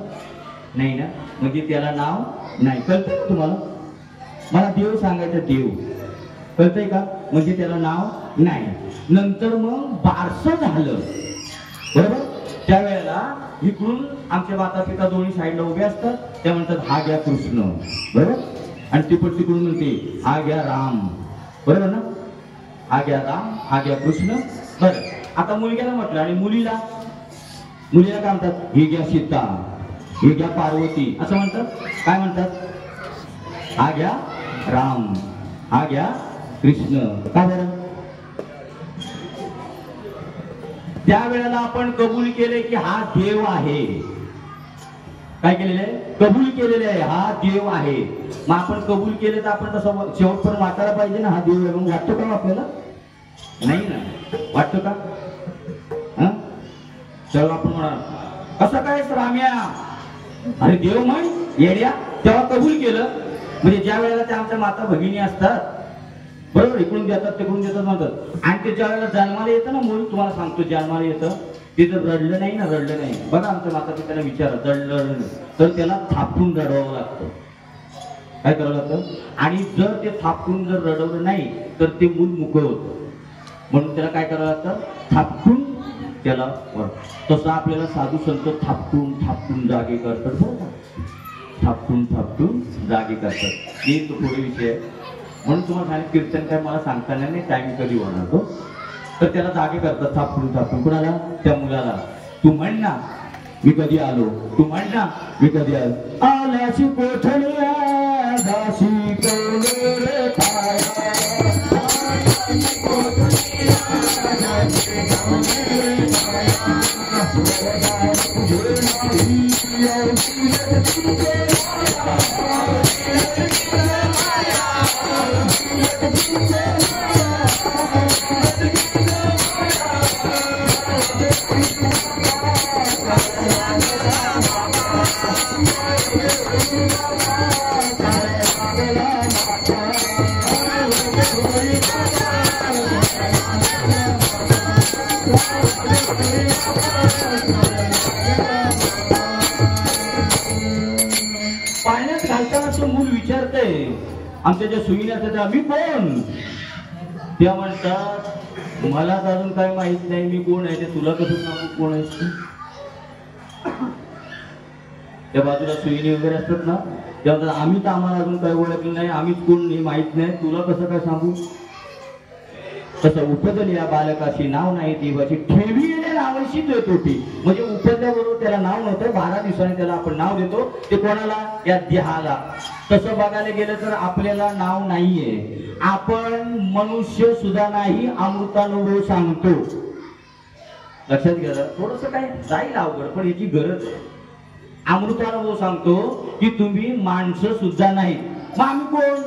नाही ना. म्हणजे त्याला नाव नाही. कळतंय का तुम्हाला? मला देव सांगायचं, देव कळतंय का? म्हणजे त्याला नाव नाही. नंतर मग बारसं झालं बरोबर, त्यावेळेला इकडून आमचे माता पिता दोन्ही साईडला उभे असतात, त्या म्हणतात हा घ्या कृष्ण बरोबर, आणि तिकडून म्हणते हा घ्या राम बरोबर ना, हा घ्या राम हा घ्या कृष्ण. बरं, आता मुलग्याला म्हटलं आणि मुलीला काय म्हणतात, हे घ्या सीता हे घ्या पार्वती असं म्हणतात. काय म्हणतात? हा घ्या राम हा घ्या कृष्ण. का बरं? त्यावेळेला आपण कबूल केले की हा देव आहे. काय केलेलं आहे? कबूल केलेलं आहे, हा देव आहे. मग आपण कबूल केले तर आपण तसं शेवटपर्यंत वाटायला पाहिजे ना, हा देव आहे. मग वाटतो का आपल्याला? नाही ना. वाटतो का? चल आपण म्हणा कसं काय राम्या, अरे देव म्हण येड्या. तेव्हा कबूल केलं. म्हणजे ज्या वेळेला त्या आमच्या माता भगिनी असतात बरोबर, इकडून देतात तिकडून देतात म्हणतात, आणि ते ज्या वेळेला जन्माला येतं ना मूल, तुम्हाला सांगतो जन्माला येतं ते जर रडलं नाही ना, रडलं नाही बघा, आमच्या माता पित्याला विचारा रडलं तर त्याला थापटून रडवावं लागतं. काय करावं लागतं? आणि जर ते थापटून जर रडवलं नाही तर ते मूल मुकं होतं, म्हणून त्याला काय करावं लागतं? थापटून त्याला वर. तसं आपल्याला साधू संत थापटून जागे करतात बरोबर, थापटून जागे करतात. हे तो पुढे विषय आहे. म्हणून तुम्हाला सांगितलं कीर्तन काय मला सांगताना नाही, टाइम कधी होणार तो, तर त्याला जागे करतात थापटून. कुणाला? त्या मुलाला. तू म्हण ना मी कधी आलो, तू म्हण ना मी कधी आलो. आल्याची कोठडी दासी कौले पाया, पाण्यात घालताना तो मूल विचारतंय आमच्या ज्या सुईने असतात त्या, मी कोण? त्या म्हणतात मला अजून काय माहित नाही, मी कोण आहे ते तुला कसं सांगू कोण आहेस तू? त्या बाजूला सुईने वगैरे असतात ना, त्या म्हणतात आम्ही तर आम्हाला अजून काही ओळखलं नाही, आम्हीच कोण हे माहित नाही, तुला कसं काय सांगू? तसं उपजली या बालकाशी नाव नाही देवाची, ठेवी नावाशी देतो ती. म्हणजे उपजल्याबरोबर त्याला नाव नव्हतं, 12 दिवसांनी त्याला आपण नाव देतो. ते कोणाला? या देहाला. तसं बघायला गेलं तर आपल्याला नाव नाहीये, आपण मनुष्य सुद्धा नाही, अमृतानुभव सांगतो. लक्षात घ्या, थोडस काय जाईल अवघड पण याची गरज आहे. अमृतानुभव सांगतो की तुम्ही माणसं सुद्धा नाही. मग आम्ही कोण?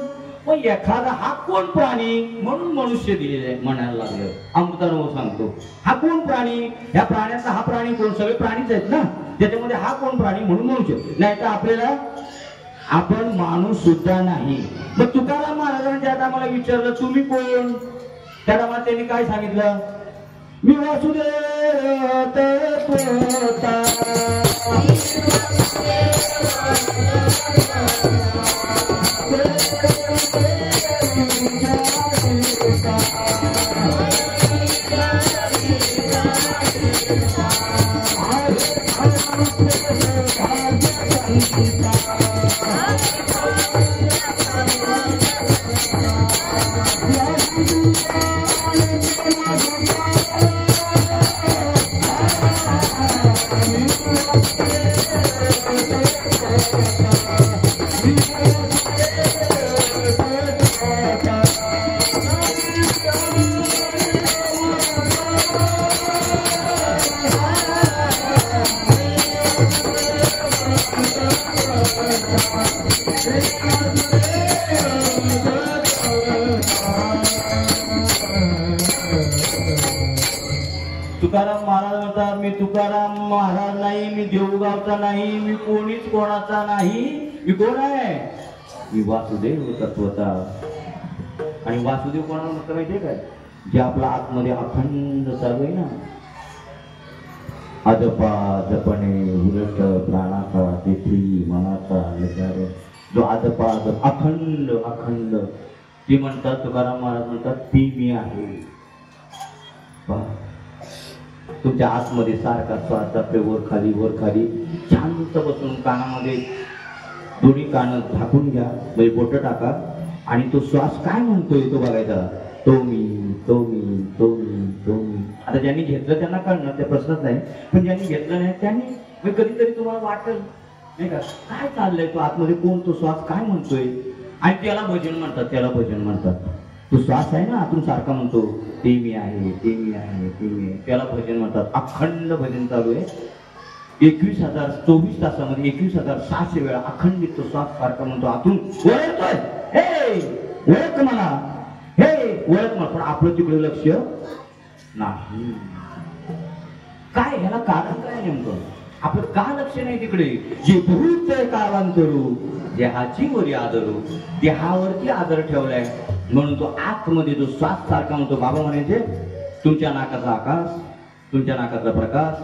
मग एखादा हा कोण प्राणी म्हणून मनुष्य दिलेला आहे म्हणायला लागलं. अमृतानुभव सांगतो हा कोण प्राणी, ह्या प्राण्याचा हा प्राणी कोण? सगळे प्राणीच आहेत ना, त्याच्यामध्ये हा कोण प्राणी म्हणून मनुष्य. नाही तर आपल्याला आपण माणूस सुद्धा नाही. मग तुकाराम महाराजांनी ज्या आम्हाला विचारलं तुम्ही कोण, त्या टायमाला त्यांनी काय सांगितलं? मी वासुदेव तत्वता. तुकाराम महाराज म्हणतात मी तुकाराम महाराज नाही, मी देऊगावचा नाही, मी कोणीच कोणाचा नाही. मी कोण आहे? मी वासुदेव तत्वता. आणि वासुदेव कोणाला म्हणतं माहितीये काय? जे आपला आतमध्ये अखंड चालू आहे ना, अदपादपणे उलट प्राणाचा तेथी मनाचा विचार, जो अदपाद अखंड अखंड, ते म्हणतात तुकाराम महाराज म्हणतात ती मी आहे. तुमच्या आतमध्ये सारखा श्वास आपले वर खाली शांत बसून कानामध्ये दोन्ही कान झाकून घ्या, म्हणजे बोट टाका आणि तो श्वास काय म्हणतोय तो बघायचा. तो मी तो मी तो मी तो मी. आता ज्यांनी घेतलं त्यांना कळणार, ते प्रश्नच नाही. पण ज्यांनी घेतलं नाही त्यांनी कधीतरी तुम्हाला वाटत नाही का काय चाललंय तो आतमध्ये, कोण तो श्वास काय म्हणतोय. आणि त्याला भजन म्हणतात, त्याला भजन म्हणतात. तो श्वास आहे ना आतून सारखा म्हणतो ते मी आहे ते मी आहे ते मी आहे, त्याला भजन म्हणतात. अखंड भजन चालू आहे. 24 तासामध्ये 21,600 वेळा अखंडित तो श्वास सारखा म्हणतो आतून. ओळखतोय हे ओळख मला, हे ओळख मला. पण आपलं तिकडे लक्ष नाही. काय ह्याला कारण काय नेमकं? आपलं का लक्ष नाही तिकडे? जे भूत कालांतरू देहाची वरी आदरू, देहावरती आदर ठेवलाय म्हणून तो आतमध्ये जो श्वास सारखा म्हणतो. बाबा म्हणायचे तुमच्या नाकाचा आकाश, तुमच्या नाकाचा प्रकाश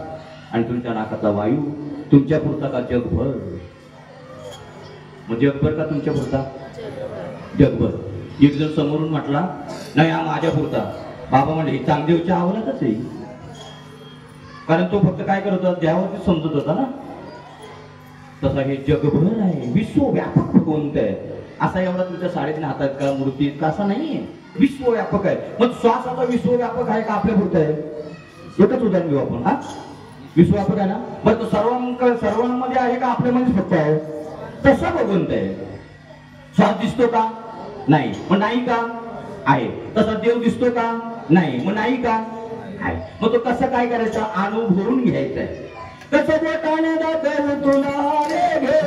आणि तुमच्या नाकाचा वायू तुमच्या पुरता का जगभर? मग जगभर का तुमच्या पुरता? जगभर. एक जण समोरून म्हटला नाही हा माझ्या पुरता. बाबा म्हणले चांगदेवच्या आवलातच आहे, कारण तो फक्त काय करत होता देहावरती समजत होता ना. तसा हे जगभर आहे, विश्वव्यापक भगवंत आहे. असा एवढा तुमच्या साडीतल्या हातात का मूर्ती का असा नाहीये, विश्वव्यापक आहे. मग श्वास आता विश्वव्यापक आहे का आपल्या पुरतं आहे? एकच उदाहरण घेऊ आपण. हा विश्वव्यापक आहे ना, मग तो सर्वांमध्ये आहे का आपल्यामध्ये फक्त आहे? तसा भगवंत आहे. श्वास दिसतो का? नाही. मग नाही का? आहे. तसा देव दिसतो का? नाही. मग नाही का? आहे. मग तो कसं काय करायचा? अनुभवून घ्यायचा आहे. कसं बोटाने दाखवू तुला रे घे,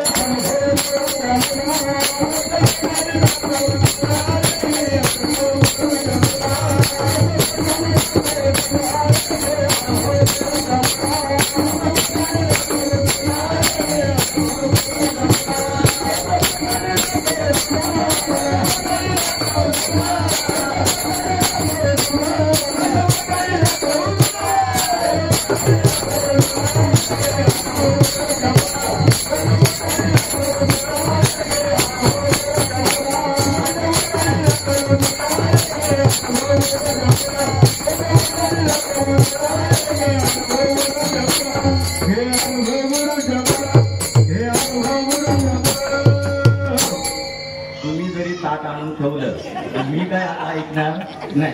तुम्ही जरी ताट आणून ठेवलं मी काय ऐकणार नाही.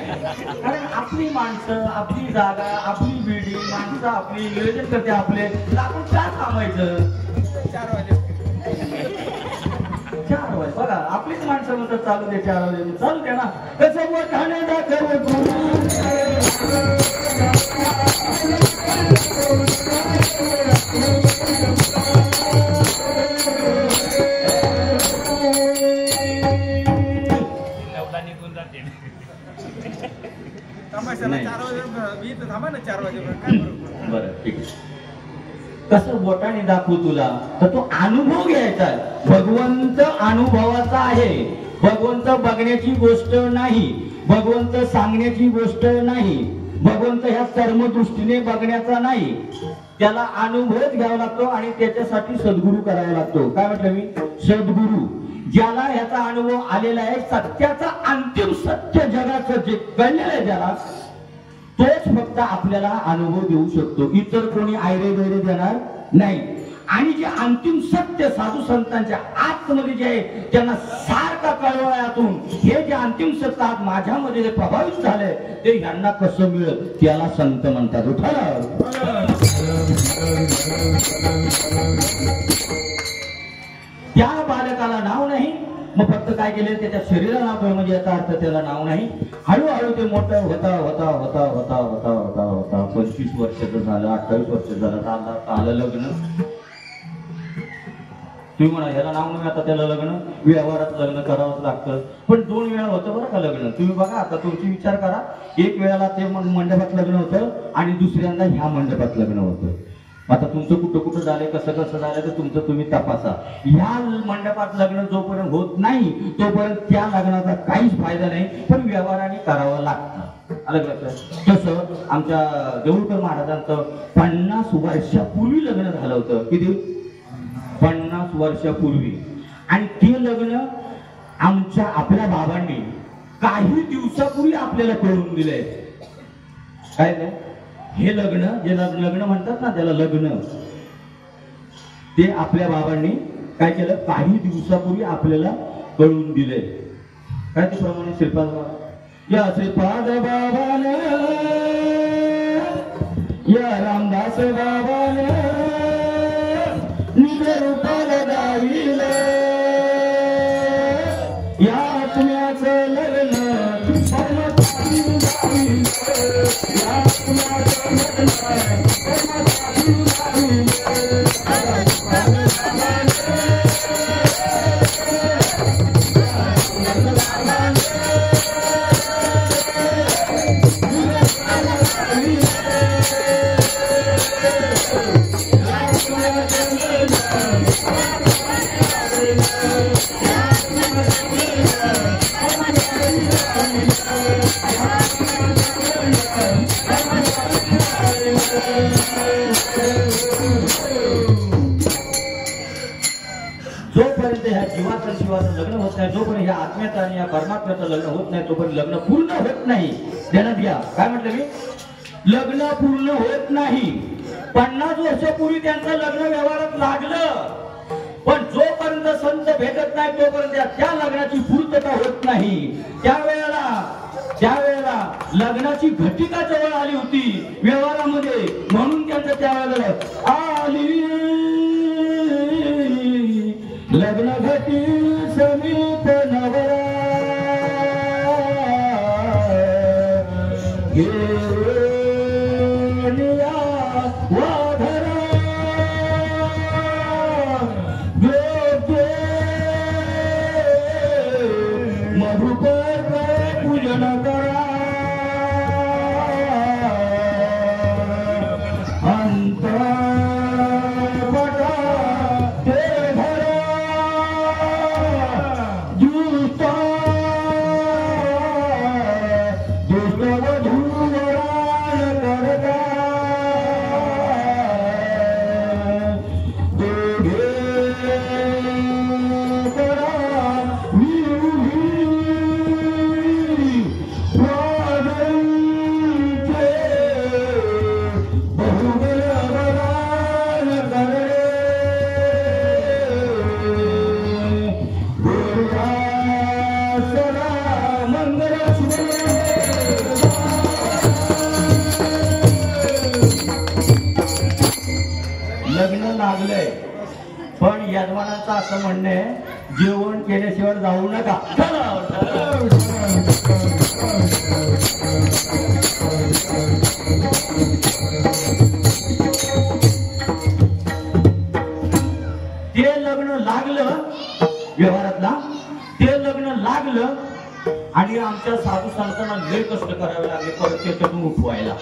कारण आपली माणसं, आपली जागा, आपली बिल्डिंग, माणसं आपली नियोजन करते आपले, आपण काय थांबायचं? 4 वाजे बघा आपलीच माणसं म्हणतात चालू दे 4 वाजे, चालू दे ना. कसं मोठाने दाखव बरं ठीक आहे. कसं बोटाने दाखवू तुला, तर तो अनुभव घ्यायचा आहे. भगवंत अनुभवाचा आहे. भगवंत बघण्याची गोष्ट नाही, भगवंत सांगण्याची गोष्ट नाही, भगवंत ह्या कर्मदृष्टीने बघण्याचा नाही. त्याला अनुभवच घ्यावा लागतो आणि त्याच्यासाठी सद्गुरू करावा लागतो. काय म्हटलं मी? सद्गुरू. ज्याला ह्याचा अनुभव आलेला आहे, सत्याचा अंतिम सत्य जगाचं जे कळलेलं आहे ज्याला, तोच फक्त आपल्याला अनुभव देऊ शकतो. इतर कोणी आयरे गैरे देणार नाही. आणि जे अंतिम सत्य साधू संतांच्या आतमध्ये जे आहे त्यांना सारखा कळवळ्यातून हे जे अंतिम सत्य आज माझ्यामध्ये जे प्रभावित झालंय ते ह्यांना कसं मिळत त्याला संत म्हणतात. उठाला त्या बालकाला नाव नाही, मग फक्त काय केलं त्याच्या शरीराला नाव म्हणजे याचा अर्थ त्याला नाव नाही. हळूहळू ते मोठं होता होता होता होता होता होता होता 25 वर्षाचं झालं, 28 वर्ष झालं, आलं लग्न. तुम्ही म्हणा ह्याला नाव नाही, आता त्याला लग्न, व्यवहारात लग्न करावंच लागतं. पण 2 वेळा होतं बरं का लग्न. तुम्ही बघा आता तुमची विचार करा, एक वेळेला ते मंडपात लग्न होतं आणि दुसऱ्यांदा ह्या मंडपात लग्न होतं. आता तुमचं कुठं कुठं झालंय कसं कसं झालंय तर तुमचं तुम्ही तपासा. ह्या मंडपात लग्न जोपर्यंत होत नाही तोपर्यंत त्या लग्नाचा काहीच फायदा नाही, पण व्यवहाराने करावं लागतं. अलग लक्षात. तसं आमच्या देऊळकर महाराजांचं 50 वर्षापूर्वी लग्न झालं होतं. किती? 50 वर्षापूर्वी. आणि ते लग्न आपल्या बाबांनी काही दिवसापूर्वी आपल्याला कळून दिलंय. काय ते? हे लग्न जे लग्न म्हणतात ना त्याला लग्न, ते आपल्या बाबांनी काय केलं काही दिवसापूर्वी आपल्याला कळून दिले. काय ते प्रमाणे श्रीपाद बाबा, या श्रीपाद बाबाने या रामदास बाबाने निज रूपाला दाविले, या आत्म्याचं लग्न जोपर्यंत ह्या जीवाचं शिवाचं लग्न होत नाही, जोपर्यंत ह्या आत्म्याचं आणि या परमात्म्याचं लग्न होत नाही तोपर्यंत लग्न पूर्ण होत नाही. ध्यानात घ्या. काय म्हटलं मी? लग्न पूर्ण होत नाही. 50 वर्षापूर्वी त्यांचं लग्न व्यवहारात लागलं, पण जोपर्यंत संत भेटत नाही तोपर्यंत त्या लग्नाची पूर्तता होत नाही. त्यावेळेला लग्नाची घटिका जवळ आली होती व्यवहारामध्ये, म्हणून त्यांचं त्यावेळेला आली लग्न घटी समीप नवरा घेऊनिया वाधरा योग्य मधुकर पूजन करा लागलंय. पण यजमानाचं असं म्हणणं आहे जेवण केल्याशिवाय जाऊ नका. ते लग्न लागलं व्यवहारातला, ते लग्न लागलं आणि आमच्या साधू संतांना लय कष्ट करावे लागले परत त्याच्यातून उठवायला.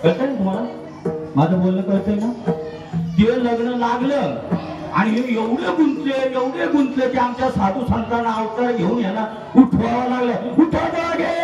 कळतंय ना तुम्हाला? माझं बोलणं कळतंय ना? ते लग्न लागलं आणि हे एवढे गुंतले की आमच्या साधू संतांना अवतार घेऊन यांना उठवावं लागलं. उठा जागे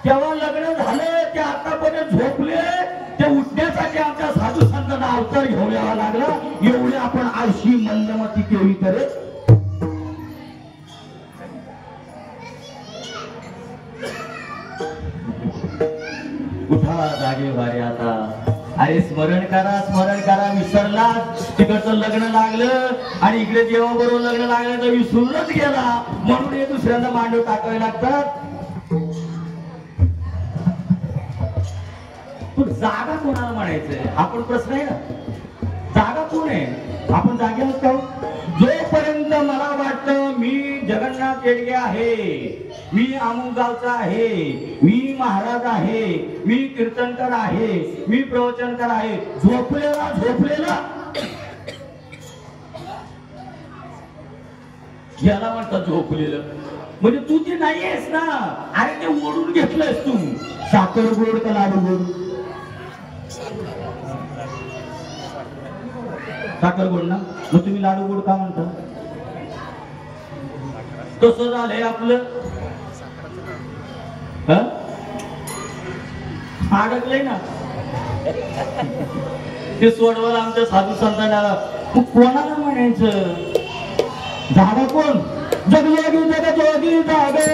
तेव्हा लग्न झालं, ते आतापर्यंत झोपले, ते उठण्यासाठी आमच्या साधू संतांना अवतार घेऊन यावा लागला. एवढे आपण आळशी मंदमती केली करे. उठा जागे वारे आता. अरे स्मरण करा विसरला. तिकडचं लग्न लागलं आणि इकडे देवाबरोबर लग्न लागलं तर विसरूनच गेला. म्हणून हे दुसऱ्यांदा मांडव टाकावे लागतात. जागा कोणाला म्हणायचंय आपण प्रश्न आहे ना. जागा कोण आहे. आपण जागे असतो. जोपर्यंत मला वाटतं मी जगन्नाथ येडगे आहे, मी अमुक गावचा आहे, मी महाराज आहे, मी कीर्तनकर आहे, मी प्रवचनकर आहे, झोपलेला याला म्हणतात झोपलेलं. म्हणजे तू ते नाही आहेस ना. अरे ते ओढून घेतलंयस तू. साखर गोड का लाडू गोड. साखर गोड ना. मग तुम्ही लाडू गोड का म्हणता. तसं झालंय आपलं. अडकलंय ना. ते सोडवलं आमच्या साधू संतांना. मग कोणाला म्हणायचं. जागा कोण. जगजागी जगजोगी जागे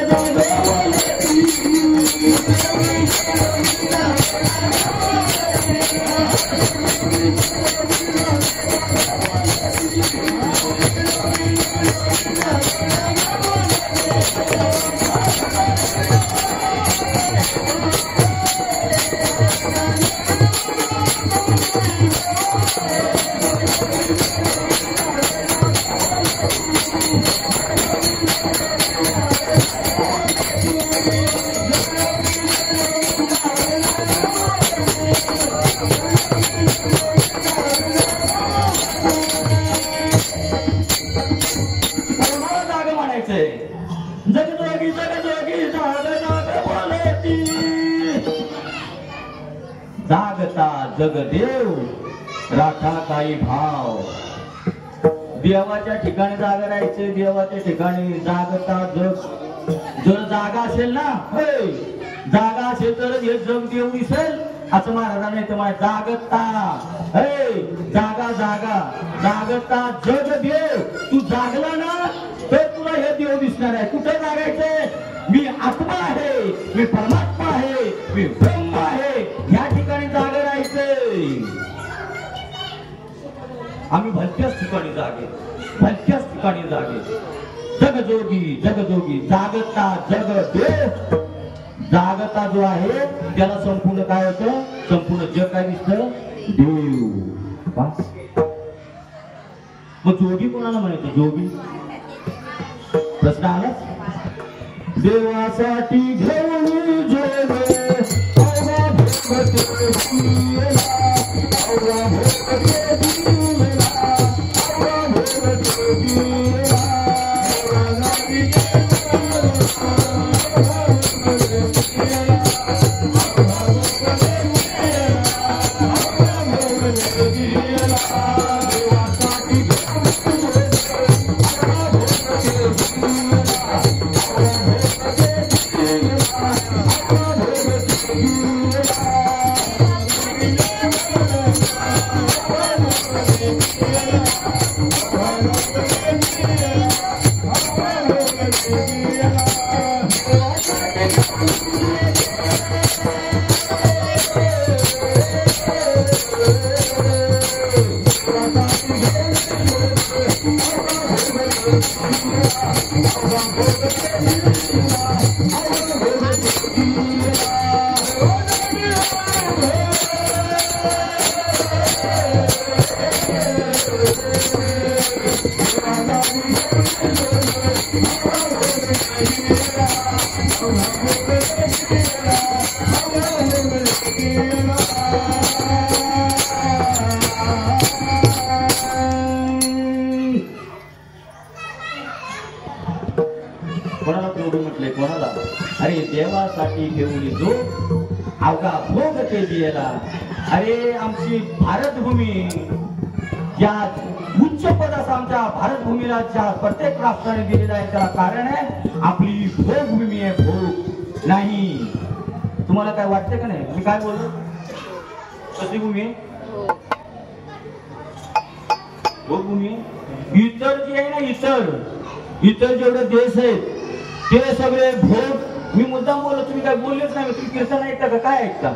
जागता जगदेव राखा काही भाव. देवाच्या ठिकाणी जागा राहायचे. देवाच्या ठिकाणी जागता जग. जर जागा असेल ना. जागा असेल तर हे जग देव दिसेल असं महाराजांना येतं. जागता जागा जागा जागता जग देव. तू जागला ना तर तुला हे देव दिसणार आहे. कुठे जागायचंय. मी आत्मा आहे, मी परमात्मा आहे, मी ब्रह्म आहे. या ठिकाणी जागा राहायचंय. आम्ही भलत्याच ठिकाणी जागे. जगजोगी जागता जग देव. जागता जो आहे त्याला संपूर्ण काय होतं. संपूर्ण जग काय दिसतं. देव. मग जोगी कोणाला म्हणायचं. जोगी. प्रश्न आलाच. देवासाठी घेऊन कोणाला प्रभू म्हटले. कोणाला. अरे देवासाठी घेऊन जो अवघा भोग ते दिला. अरे आमची भारतभूमी या उच्च पदाचा आमच्या भारतभूमीला ज्या प्रत्येक राष्ट्राने दिलेला आहे त्याला कारण आहे आपली भोगभूमी आहे. भोग नाही. तुम्हाला काय वाटतं का नाही. मी काय बोललो. कशी भूमी आहे. भोगभूमी आहे. इतर जे आहे ना इतर जेवढे देश आहेत ते सगळे भोग. मी मुद्दाम बोललो, तुम्ही काय बोललेच नाही. तुम्ही कीर्तन ऐकता का काय ऐकता?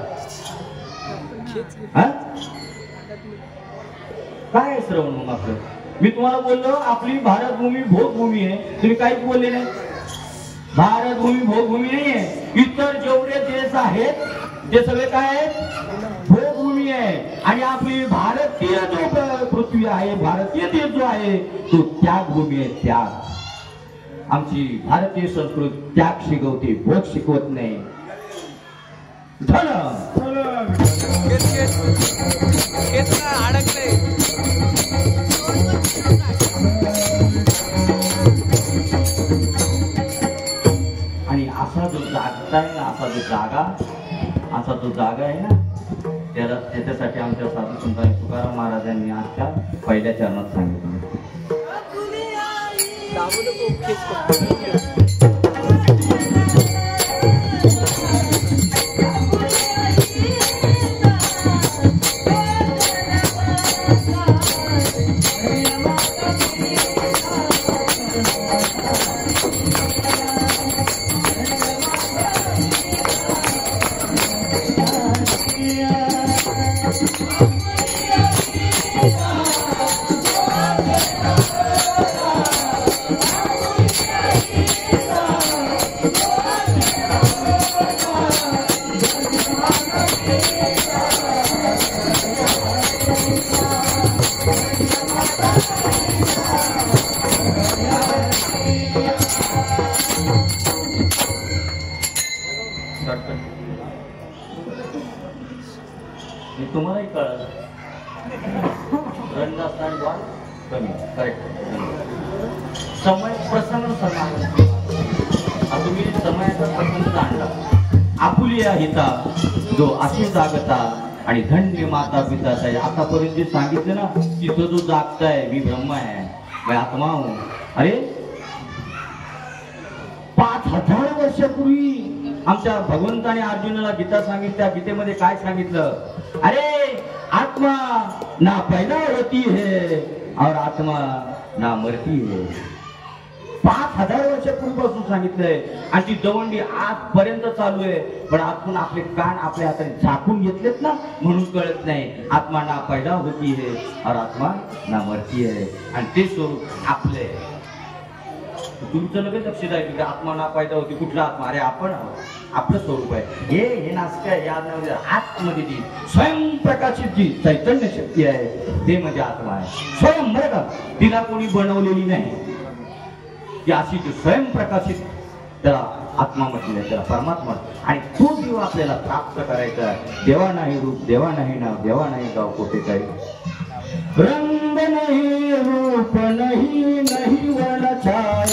हा काय आहे श्रवण मग आपलं? मी तुम्हाला बोललो आपली भारत भूमी भोगभूमी आहे, तुम्ही काहीच बोलले नाही. भारत भूमी भोगभूमी नाहीये. इतर जेवढे देश आहेत ते सगळे काय आहेत? भोगभूमी आहे. आणि आपली भारतीय जो पृथ्वी आहे, भारतीय देश जो आहे तो त्यागभूमी आहे. त्याग. आमची भारतीय संस्कृती त्याग शिकवते, भोग शिकवत नाही. आणि असा जो जागता आहे ना, असा जो जागा आहे ना, त्याच्यासाठी आमच्या साधू संतांनी तुकाराम महाराजांनी आजच्या पहिल्या चरणात सांगितलं. तुम्हालाही कळलं समय प्रसंग समान. तुम्ही समयाचा प्रसंग आणला. आपुलिया हिता जो अशी जागता आणि धन्य माता पिताचा आहे. आतापर्यंत जे सांगितलं ना, तिथं जो जागताय मी ब्रह्म आहे, मैं आत्मा हूं. अरे 5000 वर्षापूर्वी आमच्या भगवंताने अर्जुनाला गीता सांगितली. त्या गीतेमध्ये काय सांगितलं? अरे आत्मा ना पैदा होती है और आत्मा ना मरती है. 5000 वर्षापूर्वीपासून सांगितलंय. आणि ती दवंडी आजपर्यंत चालू आहे. पण आपण आपले कान आपल्या हाताने झाकून घेतलेत ना, म्हणून कळत नाही. आत्मा ना पैदा होती है और आत्मा ना मरती है. आणि ते स्वरूप आपले. तुमचं लगेच लक्षात आहे की आत्मा ना पैदा होती. कुठला आत्मा? अरे आपण आपलं स्वरूप आहे. हे नासक आहे. या आतमध्ये जी स्वयंप्रकाशित जी चैतन्य शक्ती आहे ते म्हणजे आत्मा आहे. स्वयं बरं का, तिला कोणी बनवलेली नाही. की अशी जी स्वयंप्रकाशित, त्याला आत्मा म्हटलं, त्याला परमात्मा. आणि तो जीव आपल्याला प्राप्त करायचा. देवा नाही रूप, देवा नाही नाव, देवा नाही गाव, कोठे काही रंग नहीं, रूप नहीं, नहीं वर्ण छाया.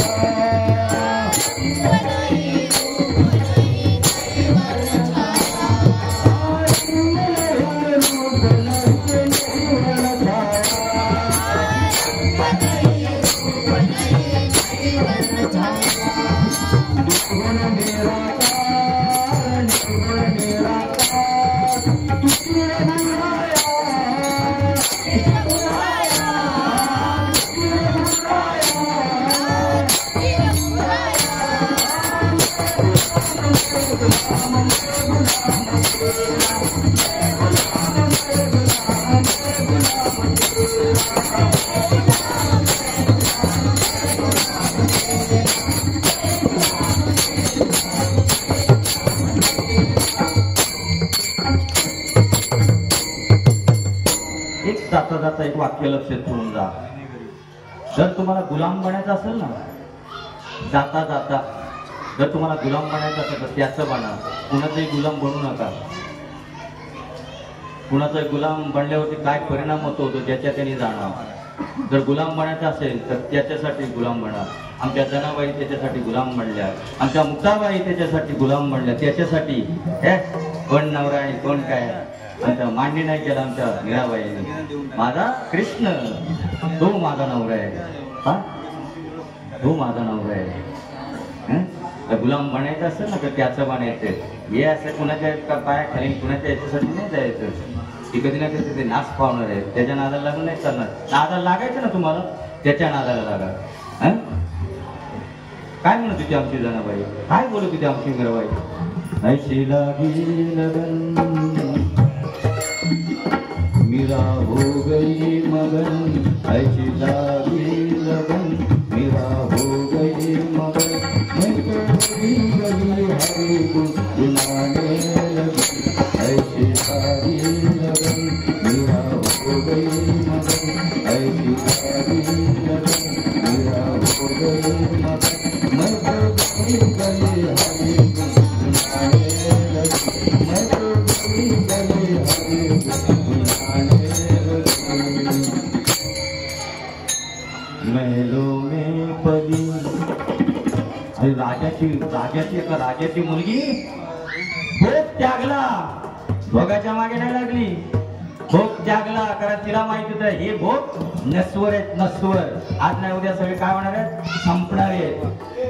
जाता जाता एक वाक्य लक्षात ठेवून जा. जर तुम्हाला गुलाम बनायचं असेल ना, जाता जाता जर तुम्हाला गुलाम बनायचं असेल तर त्याचं बना. कुणाचाही गुलाम बनू नका. कुणाचाही गुलाम बनल्यावरती काय परिणाम होतो तो ज्याच्या त्यांनी जाणार. जर गुलाम बनायचं असेल तर त्याच्यासाठी गुलाम बना. आमच्या जनाबाई त्याच्यासाठी गुलाम बनल्या, आमच्या मुक्ताबाई त्याच्यासाठी गुलाम बनल्या. त्याच्यासाठी कोण नवरा आणि कोण काय आमचा मान्य नाही केला आमच्या मीराबाईने. माझा कृष्ण तो माझा नवरा आहे. तो माझा नवरा आहे. गुलाम बनायचं असेल ना तर त्याचं बनायचं. हे असं कुणाच्या पायाखाली कुणाच्या याच्यासाठी नाही जायचं. ती कधी ना कधी ते नाच पावणार आहे, त्याच्या नादाला लागून नाही चालणार. नादाला लागायचं ना तुम्हाला, त्याच्या नादाला लागा. काय म्हणत होती आमची जनाबाई, काय बोलत होती आमची मीराबाई? ऐशी लागी लगन मीरा हो गई मगन, ऐशी लागी लगन मीरा हो गई मगन, मैं तो गई हरी गुनगुनाने लगी, ऐसी लागी लगन मीरा हो गई मगन, ऐसी लागी लगन मीरा हो गई मगन, मैं तो गई हरी गुनगुनाने लगी, मैं तो गई हरी गुनगुनाने लगी. महलों में पली राजाची मुलगी भोग त्यागला, भोगाच्या मागे नाही लागली, भोग त्यागला. कारण तिला माहिती होतं हे भोग नश्वर आहेत, नश्वर. आज नाही उद्या सगळे काय होणार आहेत, संपणार आहेत.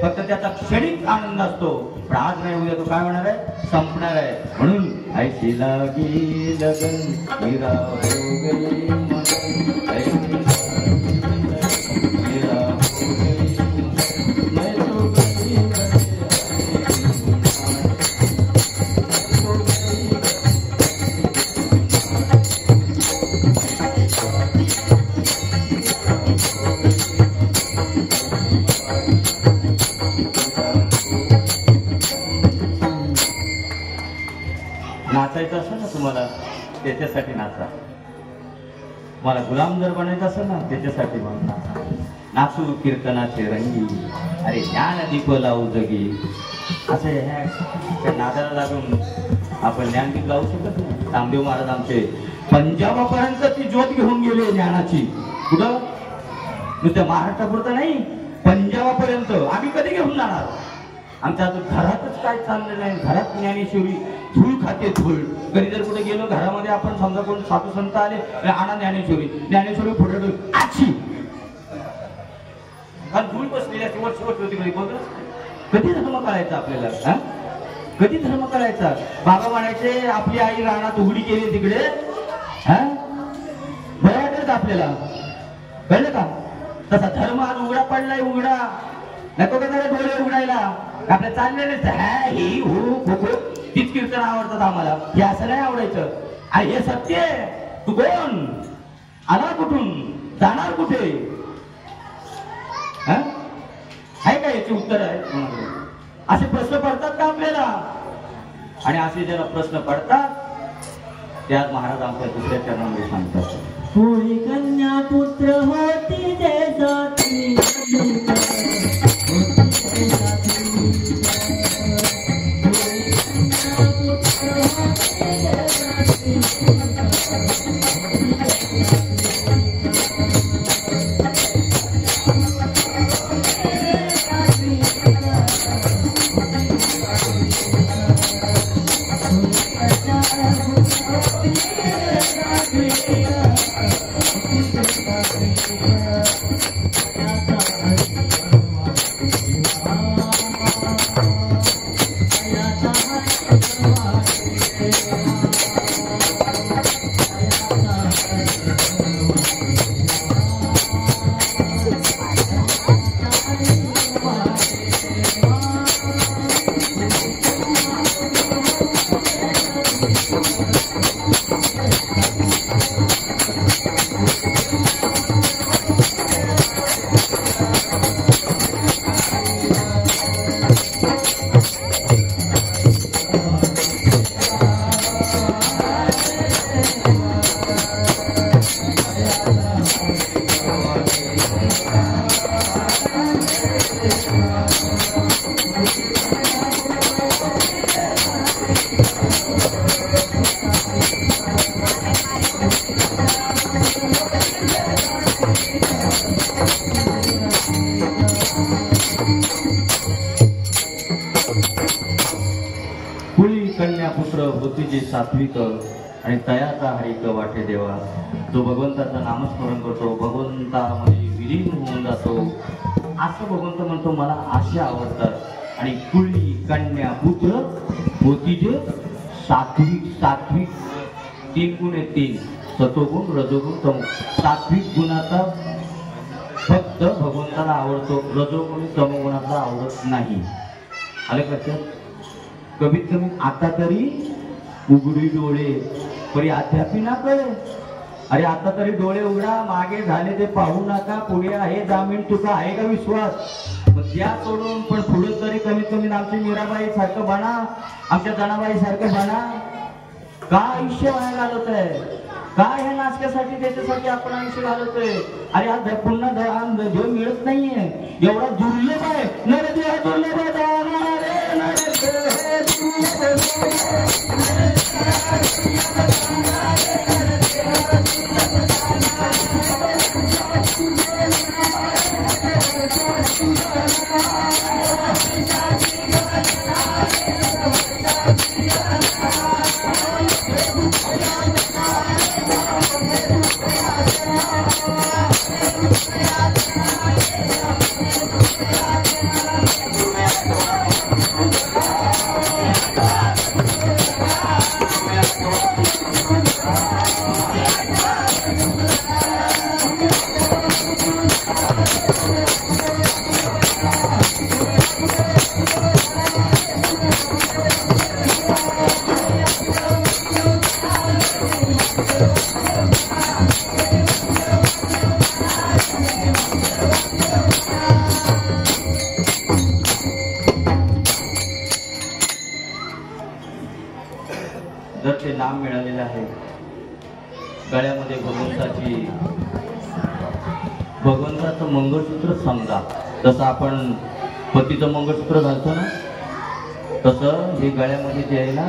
फक्त त्याचा क्षणिक आनंद असतो, पण आज नाही उद्या तो काय होणार आहे, संपणार आहे. म्हणून ऐशी लागी लगन मीरा हो गई मगन, ऐशी मीरा हो गई मगन, मैं तो गई नाचायचं असेल ना तुम्हाला, त्याच्यासाठी नाचा. मला गुलाम जर बनायचं असेल ना, त्याच्यासाठी मग नाचा. नाचू कीर्तनाचे रंगी, अरे ज्ञान दीप लावू जगी. असं ह्या नादाला लागून आपण ज्ञानदीप लावू शकत नाही. रामदेव महाराज आमचे पंजाबापर्यंत ती ज्योत घेऊन गेले ज्ञानाची. कुठं? नुसत्या महाराष्ट्रापुरतं नाही, पंजाबापर्यंत. आम्ही कधी घेऊन जाणार? आमच्या अजून घरातच काय चाललं नाही. घरात ज्ञानेश्वरी धूळ खाते, धूळ. कधी जर कुठे गेलो घरामध्ये, आपण समजा कोण साधू संत आले, आणा ज्ञानेश्वरी, ज्ञानेश्वरी फोटो ठेवून आची धूळ बसलेली असते वर्ष होती. कधी धर्म करायचा आपल्याला? कधी धर्म करायचा? बाबा म्हणायचे आपली आई रानात उघडी केली तिकडे, बरं वाटत आपल्याला, कळलं का? तसा धर्म आज उघडा पडलाय. उघडा नको का जरा डोळे उघडायला? आपल्या चाललेले तीच कीर्तन आवडतात आम्हाला, हे असं नाही आवडायचं. आणि हे सत्य आहे. तू कोण? आला कुठून? जाणार कुठे? आहे का याचे उत्तर आहे? असे प्रश्न पडतात का आपल्याला? आणि असे ज्याला प्रश्न पडतात त्यात महाराज आमच्या दुसऱ्या चरणामध्ये सांगतात, होळी कन्या पुत्र होती जैसाती, सात्विक आणि तयाचा हरिक वाटे देवा. जो भगवंताचं नामस्मरण करतो, भगवंतामध्ये विलीन होऊन जातो, असं भगवंत म्हणतो मला असे आवडतात. आणि कुळी कन्या पुत्र होती जे सात्विक. सात्विक 3 गुण आहेत, 3 सत्वगुण रजोगुण तमोगुण. सात्विक गुणाचा फक्त भगवंताला आवडतो, रजोगुण तमोगुणाचा आवडत नाही. आले लक्षात? कमीत कमी आता तरी उघडी डोळे परी अद्यापी ना कळे. अरे आता तरी डोळे उघडा, मागे झाले ते पाहू नका, पुढे आहे जामीन तुका, आहे का विश्वास? त्या सोडून पण पुढे तरी कमीत कमी आमची मीराबाई सारखं बना, आमच्या जनाबाई सारखं बना. का आयुष्य वाया घालवत आहे? काय हे नाशकासाठी त्याच्यासाठी आपण आयुष्य घालवतोय? अरे आज पुन्हा देव मिळत नाहीये, एवढा दुर्लभ आहे. नरदेह दुर्लभ जर ते नाम मिळालेलं आहे, गळ्यामध्ये भगवंताचं मंगळसूत्र समजा, जसं आपण पतीचं मंगळसूत्र घालतो ना, तसं हे गळ्यामध्ये जे आहे ना,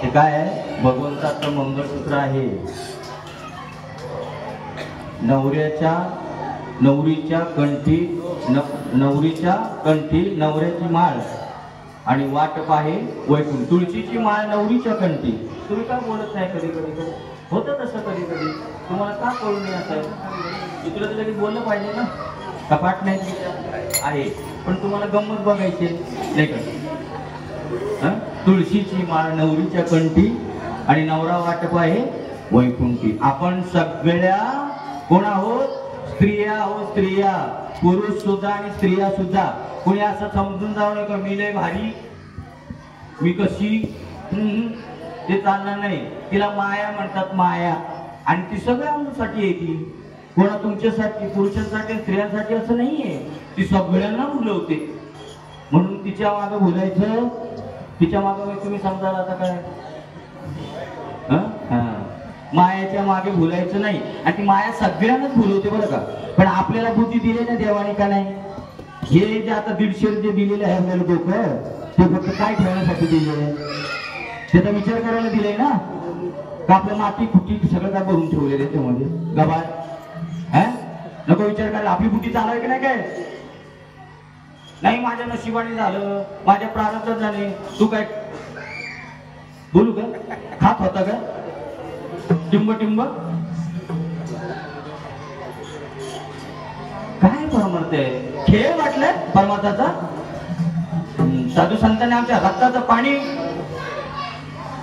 हे काय आहे? भगवंताचं मंगळसूत्र आहे. नवरीच्या कंठी नवऱ्याची माळ आणि वाटप आहे वैकुंठ. तुळशीची माळ नवरीच्या कंठी. तुम्ही का बोलत नाही? कधी कधी होतं तसं, कधी कधी तुम्हाला का कळून नाही असं? दुसरं तर लगेच बोललं पाहिजे ना, कपाट नाही आहे, पण तुम्हाला गंमत बघायची नाही का? तुळशीची माळ नवरीच्या कंठी आणि नवरा वाटप आहे वैकुंठी. आपण सगळ्या कोण आहोत? स्त्रिया आहोत. स्त्रिया, पुरुष सुद्धा आणि स्त्रिया सुद्धा. कोणी असं समजून जाऊ नका मी लय भारी, मी कशी, ते चालणार नाही. तिला माया म्हणतात, माया. आणि ती सगळ्या आमच्यासाठी येते. कोणा तुमच्यासाठी, पुरुषांसाठी, स्त्रियांसाठी असं नाहीये. ती सगळ्यांना बोलवते. म्हणून तिच्या मागे बोलायचं, तिच्या मागे तुम्ही समजा आता काय, मायाच्या मागे बोलायचं नाही. आणि ती माया सगळ्यांनाच बोलवते बरं का. पण आपल्याला बुद्धी दिली ना देवाने का नाही? हे जे आता 150 जे दिलेले आहे आपल्याला डोकं, ते फक्त काय ठेवण्यासाठी दिलेलं आहे? त्याचा विचार करायला दिलाय ना, का आपल्या माती खुटी सगळं काय भरून ठेवलेलं आहे त्यामध्ये गबाळ? नको विचार करायला. आपली बुद्धी चालवाय की नाही? काय नाही, माझ्या नशिबाने झालं, माझ्या प्रारब्धात झाले. तू काय बोलू का? खात होता का टिंब टिंब? काय परमार्थ आहे? खेळ वाटलाय परमार्थाचा? साधू संतांनी आमच्या रक्ताचं पाणी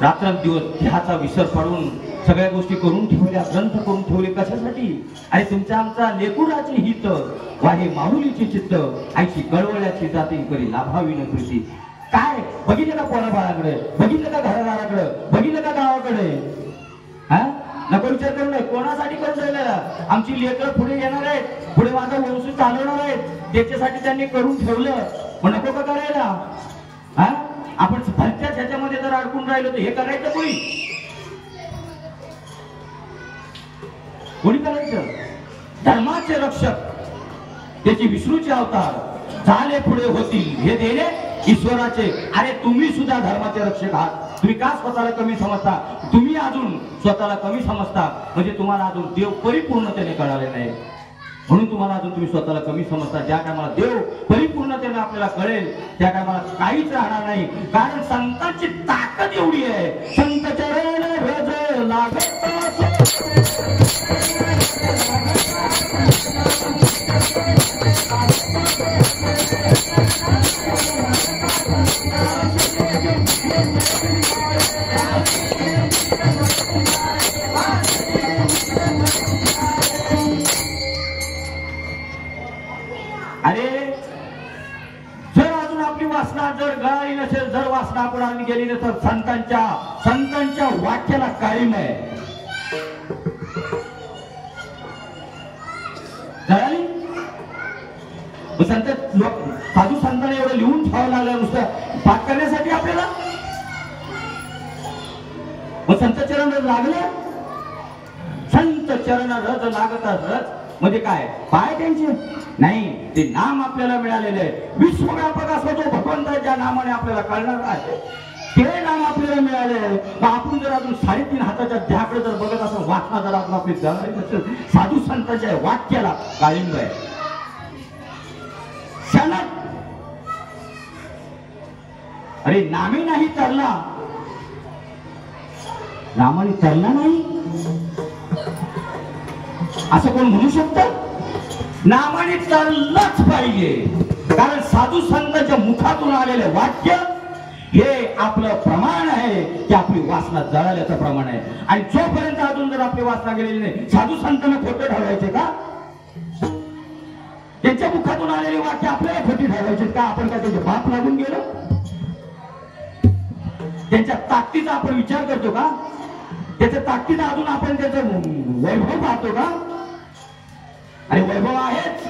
रात्रंदिवस ह्याचा विसर पडून सगळ्या गोष्टी करून ठेवल्या, ग्रंथ करून ठेवले. कशासाठी? आणि तुमच्या आमचा लेकुडाचे हित वाहे माऊलीचे चित्त, आईची कळवळ्याची जाती करी लाभावी न कृती. काय बघितलं का पोराबाळाकडे? बघितलं का घरादाराकडे? बघितलं का गावाकडे? नको विचार करू नये. कोणासाठी करून राहिलेला? आमची लेकरं पुढे येणार आहेत, पुढे माझा वंश चालवणार आहेत, त्याच्यासाठी त्यांनी करून ठेवलं. मग नको का करायला? आपण भलत्याच ह्याच्यामध्ये जर अडकून राहिलो तर हे करायचं कोणी करायचं? धर्माचे रक्षक, त्याची विष्णूचे अवतार झाले, पुढे होतील हे देणे ईश्वराचे. अरे तुम्ही सुद्धा धर्माचे रक्षक आहात. तुम्ही का स्वतःला कमी समजता? तुम्ही अजून स्वतःला कमी समजता म्हणजे तुम्हाला अजून देव परिपूर्णतेने कळाले नाही, म्हणून तुम्हाला अजून तुम्ही स्वतःला कमी समजता. ज्या टायमाला देव परिपूर्णतेने आपल्याला कळेल त्या टायमाला काहीच राहणार नाही. कारण संतांची ताकद एवढी आहे. संत चरण भज लागत आपण आम्ही गेलेले तर संतांच्या वाक्याला कायम आहे. कळाली? संत साधू संतांनी एवढं लिहून ठेवावं लागलं नुसतं पाठ करण्यासाठी आपल्याला. मग संत चरण लागलं, संत चरण रज लागता रज म्हणजे काय पाय त्यांचे नाही, ते नाम आपल्याला मिळालेले आहे. विश्वव्यापक असा जो भगवंत ज्या नामाने आपल्याला कळणार आहे ते नाम आपल्याला मिळाले. आपण जर अजून 3.5 हाताच्या ध्याकडे जर बघत असं वाचना जर आपण आपली साधू संतांच्या वाक्याला काळिंब आहे. अरे नामे नाही तरला, नामाने तरला नाही असं कोण म्हणू शकतं? नामाने तरलंच पाहिजे, कारण साधू संतांच्या मुखातून आलेले वाक्य हे आपलं प्रमाण आहे की आपली वासना जळाल्याचं प्रमाण आहे. आणि जोपर्यंत अजून जर आपली वासना गेलेली नाही, साधू संतांना खोटं ठरवायचे का? त्यांच्या मुखातून आलेली वाक्य आपल्याला खोटी ठरवायचे का? आपण काय त्याचे बाप लागून गेलो? त्यांच्या ताकदीचा आपण विचार करतो का? त्याच्या ताकदीचा अजून आपण त्याचं वैभव पाहतो का? आणि वैभव आहेच.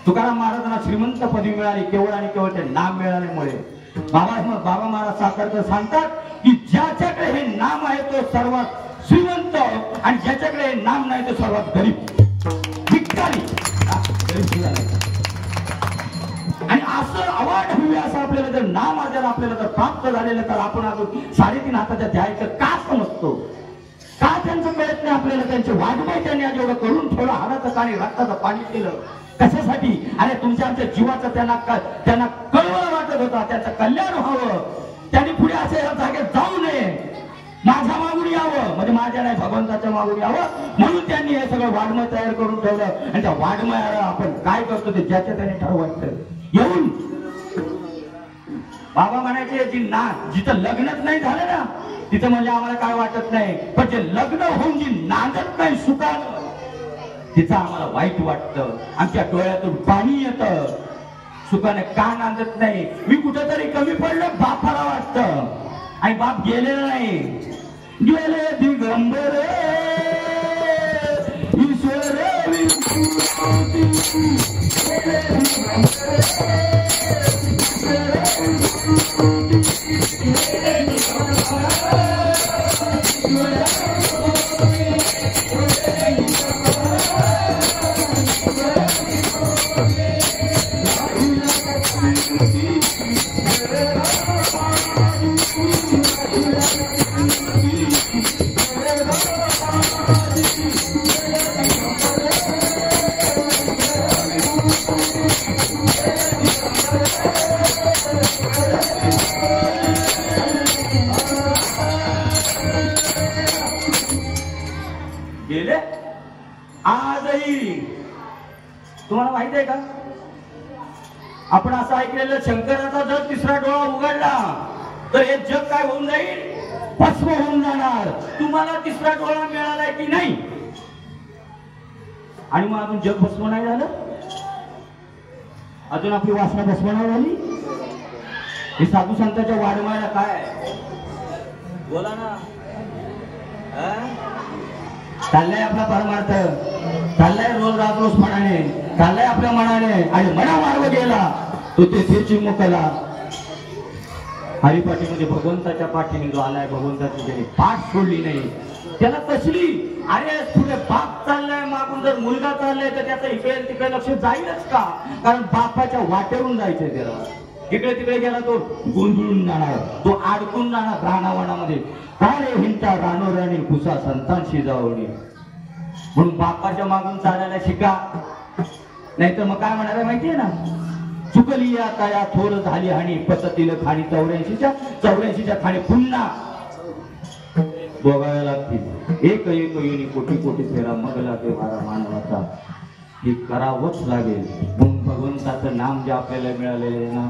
तुकाराम महाराजांना श्रीमंत पदवी मिळाली केवळ आणि केवळ ते नाम मिळाल्यामुळे. बाबा महाराज सातारकर सांगतात की ज्याच्याकडे हे नाम आहे तो सर्वात श्रीमंत आणि ज्याच्याकडे हे नाम नाही तो सर्वात गरीब भिकारी. आणि असं अवाढव्य असं आपल्याला जर नाम आपल्याला जर प्राप्त झालेलं तर आपण अजून 3.5 हाताच्या ध्यायचं का समजतो? का त्यांचं कळत नाही आपल्याला? त्यांचे वाघमय त्यांनी आज एवढं करून ठेवलं, हाडाचं आणि रक्ताचं पाणी केलं कशासाठी? अरे तुमच्या आमच्या जीवाचं त्यांना कळवळं वाटत होता, त्याचं कल्याण व्हावं, त्यांनी पुढे असे या जागेत जाऊ नये, माझ्या मागून यावं, म्हणजे माझ्या नाही भगवंताच्या मागून यावं, म्हणून त्यांनी हे सगळं वाड्मय तयार करून ठेवलं. आणि त्या वाड्मयाला आपण काय करतो ते ज्याच्या त्याने ठरवायचं. येऊन बाबा म्हणायचे जिथं लग्नच नाही झालं ना तिथं म्हणजे आम्हाला काय वाटत नाही, पण जे लग्न होऊन जी नांदत नाही सुखानं तिचं आम्हाला वाईट वाटतं. आमच्या डोळ्यातून पाणी येतं, सुखाने का नांदत नाही. मी कुठेतरी कमी पडलं बापाला वाटतं, आणि बाप गेलेला नाही. गेले दिगंबर ईश्वर गेले. आजही तुम्हाला माहित आहे का, आपण असं ऐकलेलं शंकराचा जर तिसरा डोळा उघडला तर हे जग काय होऊन जाईल? भस्म होऊन जाणार. तुम्हाला तिसरा डोळा मिळालाय की नाही? आणि मग अजून जग भस्म नाही झालं, अजून आपली वासना भस्म नाही झाली. हे साधू संतांच्या वाडमायला काय बोला ना, चाललाय आपला परमार्थ, चाललाय रोज राबरोज मनाने, चाललाय आपल्या मनाने, आणि मना मार्ग गेला तो ते चिमुकला. हरिपाठीमध्ये भगवंताच्या पाठीने जो आलाय, भगवंताची ज्याने पाठ सोडली नाही त्याला तसली. अरे पुढे बाप चाललाय, मागून जर मुलगा चाललाय तर त्याचं इकडे तिकडे लक्ष जाईलच का? कारण बापाच्या वाटेवरून जायचंय त्याला. इकडे तिकडे गेला तो गोंधळून जाणार, तो अडकून जाणार रानावनामध्ये. काय रे हिंटा रानोराणी कुसा संतांशी जावणी. म्हणून बापाच्या मागून चालायला शिका, नाहीतर मग काय म्हणाले माहितीये ना, चुकली आता या थोर झाली हानी पसतील खाणी 84च्या खाणी पुन्हा भोगाव्या लागतील. एक येऊन कोटी कोटी फेरा मग लागे भारा मानवाचा, हे करावंच लागेल. म्हणून भगवंताचं नाम जे आपल्याला मिळालेलं आहे ना,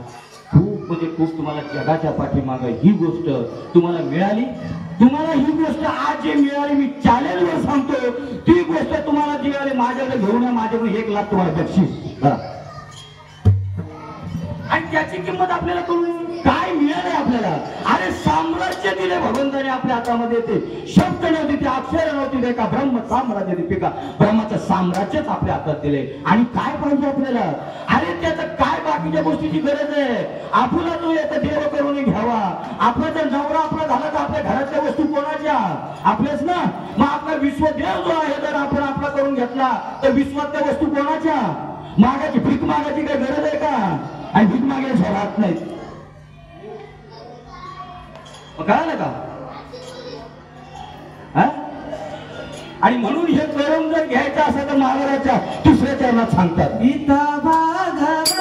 खूप म्हणजे खूप तुम्हाला जगाच्या पाठीमाग ही गोष्ट तुम्हाला मिळाली. तुम्हाला ही गोष्ट आज जे मिळाली, मी चॅलेंजवर सांगतो, ती गोष्ट तुम्हाला जी मिळाली माझ्याकडे घेऊन या, माझ्याकडे 1 लाख तुम्हाला बक्षीस. आणि त्याची किंमत आपल्याला करून काय मिळालंय आपल्याला? अरे साम्राज्य दिले भगवंताने आपल्या हातामध्ये, ते शब्द नव्हते, ते अक्षर नव्हती, ते का ब्रह्म साम्राज्य दीपिका ब्रह्माचं साम्राज्यच आपल्या हातात दिले. आणि काय पाहिजे आपल्याला? अरे त्याचं काय बाकीच्या गोष्टीची गरज आहे? आपला तो याचा देव करून घ्यावा. आपला जर नवरा आपला झाला तर आपल्या घरातल्या वस्तू कोणाच्या? आपल्याच ना. मग आपला विश्वदेव जो आहे जर आपण आपला करून घेतला तर विश्वातल्या वस्तू कोणाच्या? मागाची भीक मागायची काही गरज आहे का? आणि भीक मागायला राहत नाहीत. कळालं का? आणि म्हणून हे करून जर घ्यायचं असेल तर महाराजाच्या दुसऱ्या चरणात सांगतात, गीता भागवत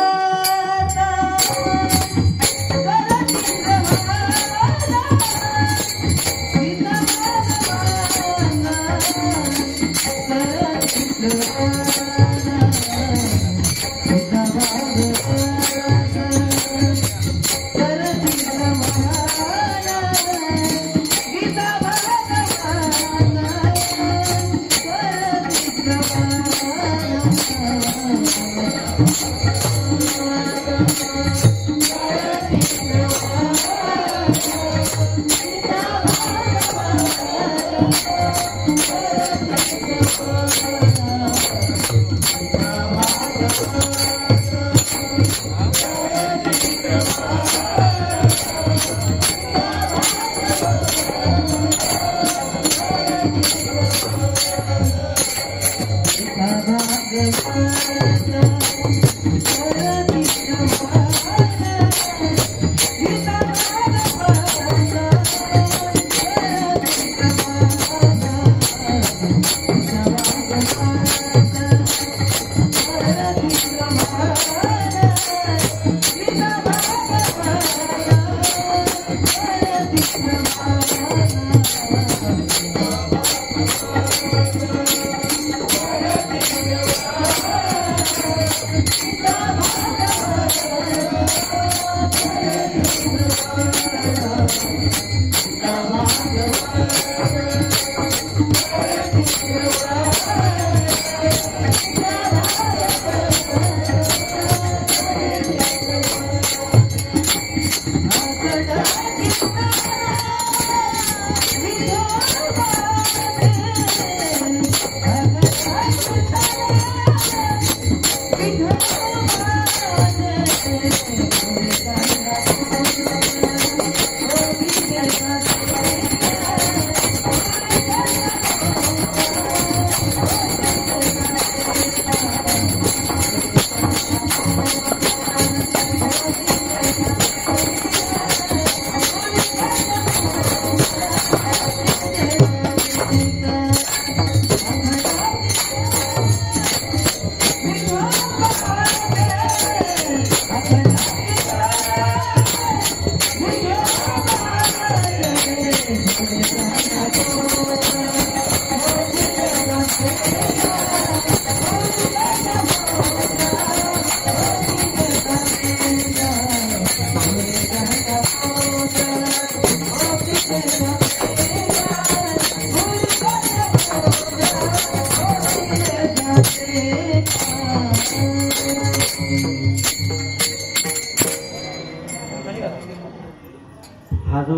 हा जो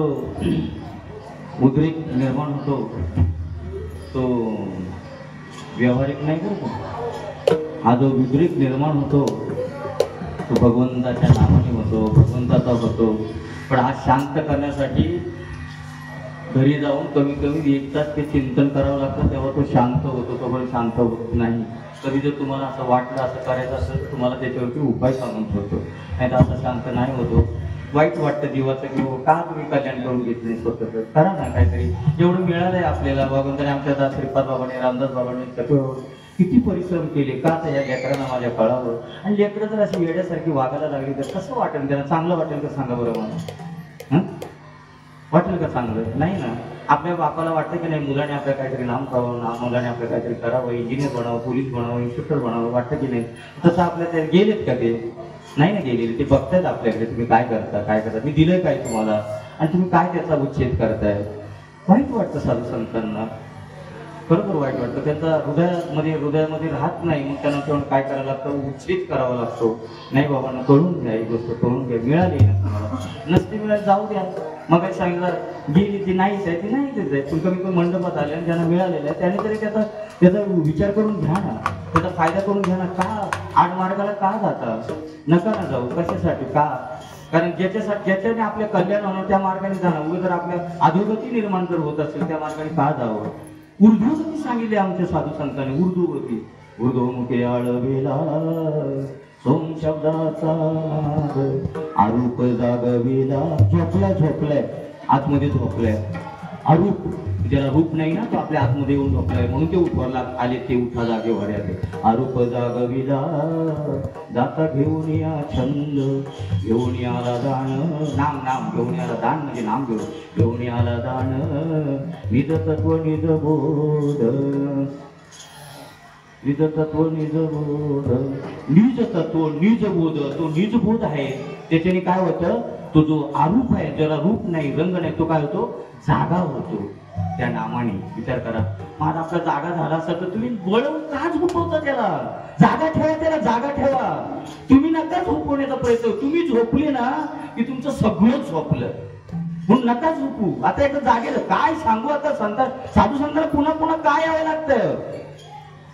उद्रेक निर्माण होतो तो व्यावहारिक नाही करतो. हा जो उद्रेक निर्माण होतो तो भगवंताच्या नावाने होतो, भगवंताचा होतो. पण हा शांत करण्यासाठी घरी जाऊन कमी कमी 1 तास ते चिंतन करावं लागतं, तेव्हा तो शांत होतो. तो पण शांत होत नाही. कधी जर तुम्हाला असं वाटलं असं करायचं असेल तर तुम्हाला त्याच्यावरती उपाय सांगून ठेवतो, नाही तर असं शांत नाही होतो. वाईट वाटतं जीवाचं की का तुम्ही कल्याण करून घेतले स्वतःच, करा ना काहीतरी. जेवढं मिळालंय आपल्याला भगवंताने आमच्या श्रीपाद बाबांनी, रामदास बाबांनी किती परिश्रम केले का तर या लेकरांना माझ्या कळावं. आणि लेकरं जर अशी येड्यासारखी वागायला लागली तर कसं वाटेल त्यांना? चांगलं वाटेल का सांगा बरं मला? वाटेल का चांगलं? नाही ना. आपल्या बापाला वाटतं की नाही मुलाने आपल्या काहीतरी नाम करावं, मुलाने आपलं काहीतरी करावं, इंजिनियर बनावं, पोलीस बनावं, इन्स्पेक्टर बनावं, वाटतं की नाही? तसं आपल्या ते गेलेत का? ते नाही ना गेलेले. ते बघतायत आपल्याकडे तुम्ही काय करता, काय करता, मी दिलंय काय तुम्हाला आणि तुम्ही काय त्याचा उच्छेद करताय. वाईट वाटतं साधू संतांना. खरोखर वाईट वाटतं. त्यांचा हृदयामध्ये राहत नाही. मग त्यांना तेव्हा काय करावं लागतं, उच्चित करावा लागतो. नाही बाबांना कळून घ्या, ही गोष्ट कळून घ्या, मिळाली ना तुम्हाला, नसती मिळाली जाऊ द्या. मग काय सांगितलं, गेली ती नाहीच आहे, ती नाहीच आहे. पण कमी कमी मंडपात आले आणि ज्यांना मिळालेलं आहे त्याने तरी त्याचा विचार करून घ्या ना, त्याचा फायदा करून घ्या ना. का आडमार्गाला का जाता, नका ना जाऊ. कशासाठी, का? कारण ज्याच्याने आपल्या कल्याण होणं त्या मार्गाने जाणं. उभे जर आपल्या अधोगती निर्माण जर होत असेल त्या मार्गाने का जावं. उर्दूवती सांगितले आमच्या साधू संतांनी. उर्दूमुखे आळवेला सोम शब्दाचा आरूप जागविला. झोपलाय आतमध्ये झोपलाय. अरूप ज्याला रूप नाही ना, तो आपल्या आतमध्ये येऊन झोपलाय, म्हणून ते उठवायला आले. ते उठा जागेवर आले. आरूप जागविला जाता घेऊन या छंद, घेऊन याला दान. नाम घेऊन याला दान म्हणजे नाम घेऊन याला दान. निज तत्व निज बोध, निज तत्व निज बोध, निज तत्व निज बोध. तो निज बोध आहे. त्याच्याने काय होतं, तो जो आरूप आहे, ज्याला रूप नाही, रंग नाही, तो काय होतो, जागा होतो त्या नामाने. विचार करा, माझा आपला जागा झाला असेल तर तुम्ही वळवून का झोपवता त्याला? जागा ठेवा त्याला, जागा ठेवा. तुम्ही नका झोपवण्याचा प्रयत्न. तुम्ही झोपले ना की तुमचं सगळं झोपलं, म्हणून नका झोपू. आता एकदा जागेला काय सांगू. आता साधू संतांना पुन्हा पुन्हा काय यावं लागतं,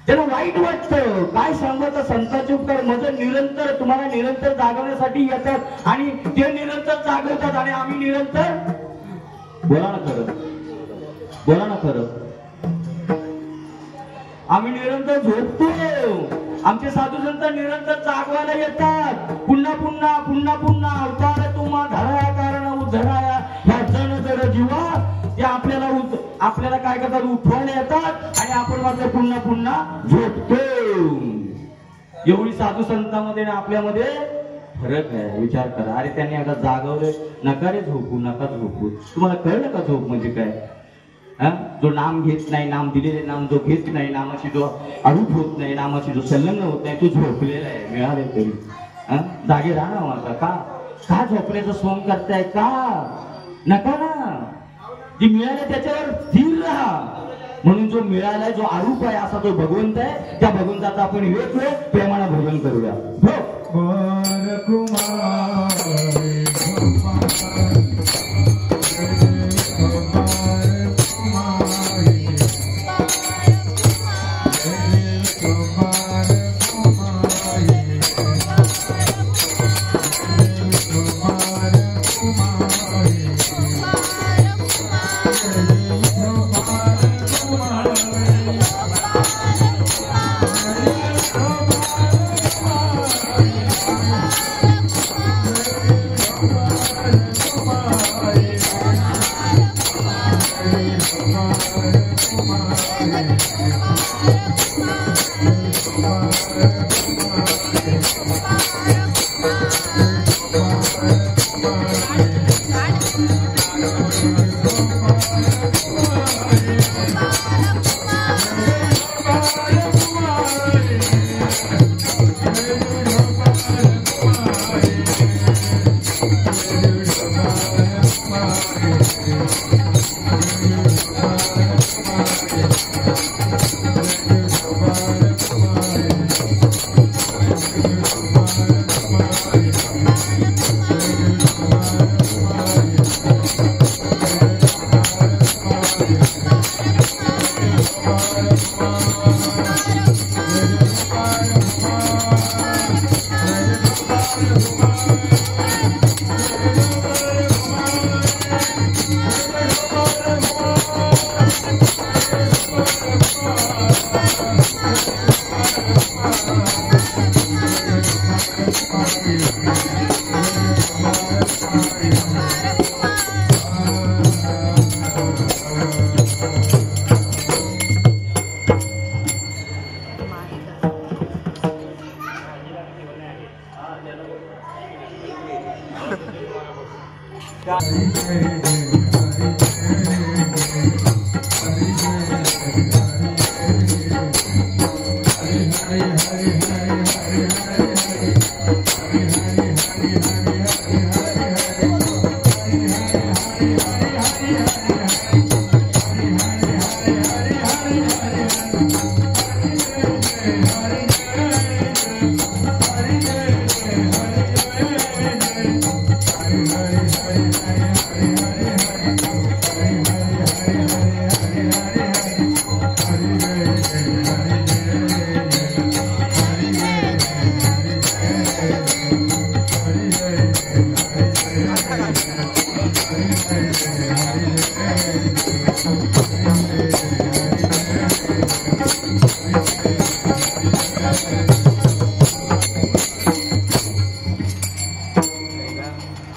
त्यांना वाईट वाटतं. काय सांगू आता, संतांचे उपकार माझं निरंतर तुम्हाला निरंतर जागवण्यासाठी येतात आणि ते निरंतर जागवतात आणि आम्ही निरंतर बोला ना खरं आम्ही निरंतर झोपतो. आमचे साधू संत निरंतर जागवायला येतात. पुन्हा अवतार तुम्हा धराया कारण उद्धराया. ह्या जण जड जीवा ते आपल्याला काय करतात, उठवायला येतात आणि आपण मात्र पुन्हा झोपतो. एवढी साधू संतांमध्ये आणि आपल्यामध्ये फरक आहे. विचार करा. अरे त्यांनी आता जागवले, नका रे झोपू, नका झोपू. तुम्हाला कळलं का झोप म्हणजे काय? जो नाम घेत नाही, नाम दिलेले नाम जो घेत नाही, नामाची जो अरूप होत नाही, नामाची जो संलग्न होत नाही, तो झोपलेला आहे. मिळाले तरी जागे राहा माझा. का झोपण्याचं सोंग करताय का? नका ना. जे मिळाले त्याच्यावर स्थिर राहा. म्हणून जो मिळालाय, जो आरूप आहे, असा जो भगवंत आहे, त्या भगवंताचा आपण एक वेळ प्रेमाने भजन करूया.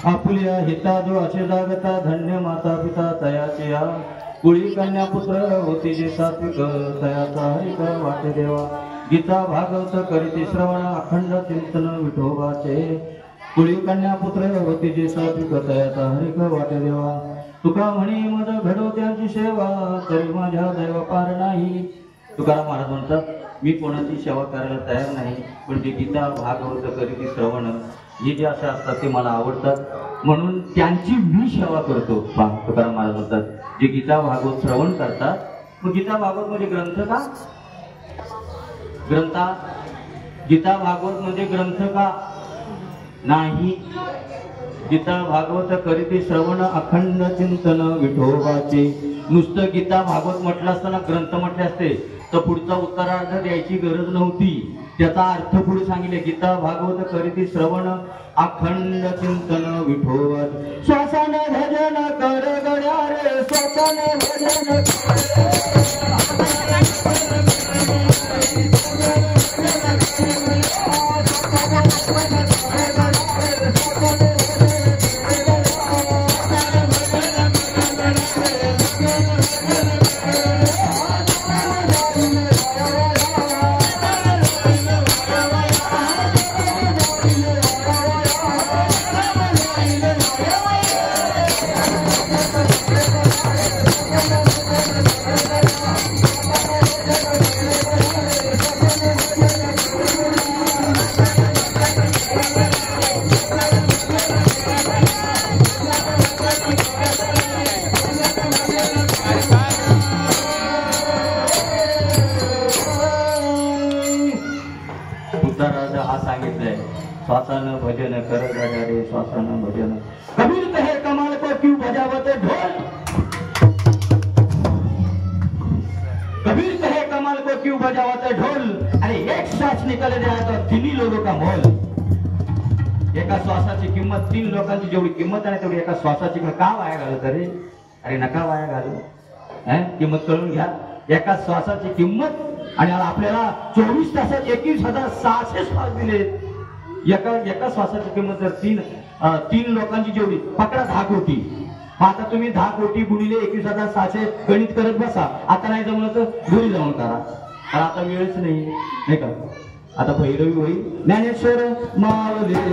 आपुल्या हिता जो असे जागता धन्य माता पिता तयाचे या कुळी कन्या पुत्र होती जे सात्विक तयाचा हरिक वाटे देवा गीता भागवत करीती श्रवण अखंड चिंतन विठोबाचे कुळी कन्या पुत्र होती जे सात्विक तयाचा हरिक वाटे देवा तुका म्हणे मज घडो त्यांची सेवा तरी माझ्या दैव पार नाही. तुकाराम महाराज म्हणतात मी कोणाची सेवा करायला तयार नाही, पण जे गीता भागवत करीती श्रवण हे जे असे असतात ते मला आवडतात म्हणून त्यांची मी सेवा करतो. तुकाराम महाराज म्हणतात जे गीता भागवत श्रवण करतात. मग गीता भागवत म्हणजे ग्रंथ का? गीता भागवत म्हणजे ग्रंथ का नाही. गीता भागवत करीती श्रवण अखंड चिंतन विठोबाचे. नुसतं गीता भागवत म्हटलं असताना ग्रंथ म्हटले असते तर पुढचा उत्तरार्थ द्यायची गरज नव्हती. त्याचा अर्थ पुढे सांगितले गीता भागवत करीती श्रवण अखंड चिंतन विठोबाचे. श्वासान भजन कर गड्या रे श्वासान भजन श्वासन भजन कर गड्या रे श्वासन भजन. कबीर कहे कमाल को क्यों बजावते ढोल. कबीर कहे कमाल को क्यों बजावते ढोल. अरे एक श्वास निकाले द्या तर 3 लोगों का मोल. एका श्वासाची किंमत 3 लोकांची जेवढी किंमत आहे तेवढी एका श्वासाची का वाया घालत रे. अरे नका वाया घालू. किंमत कळून घ्या. एका श्वासाची किंमत आणि आपल्याला 24 तासात 21,600 श्वास दिले. एका श्वासाची किंमत जर 3 लोकांची जेवढी पकडा 10 कोटी. आता तुम्ही 10 कोटी गुणिले 21,600 गणित करत बसा. आता नाही जमलं तर घरी जाऊन करा. आता वेळच नाही का. आता भैरवी होईल. ज्ञानेश्वर मावले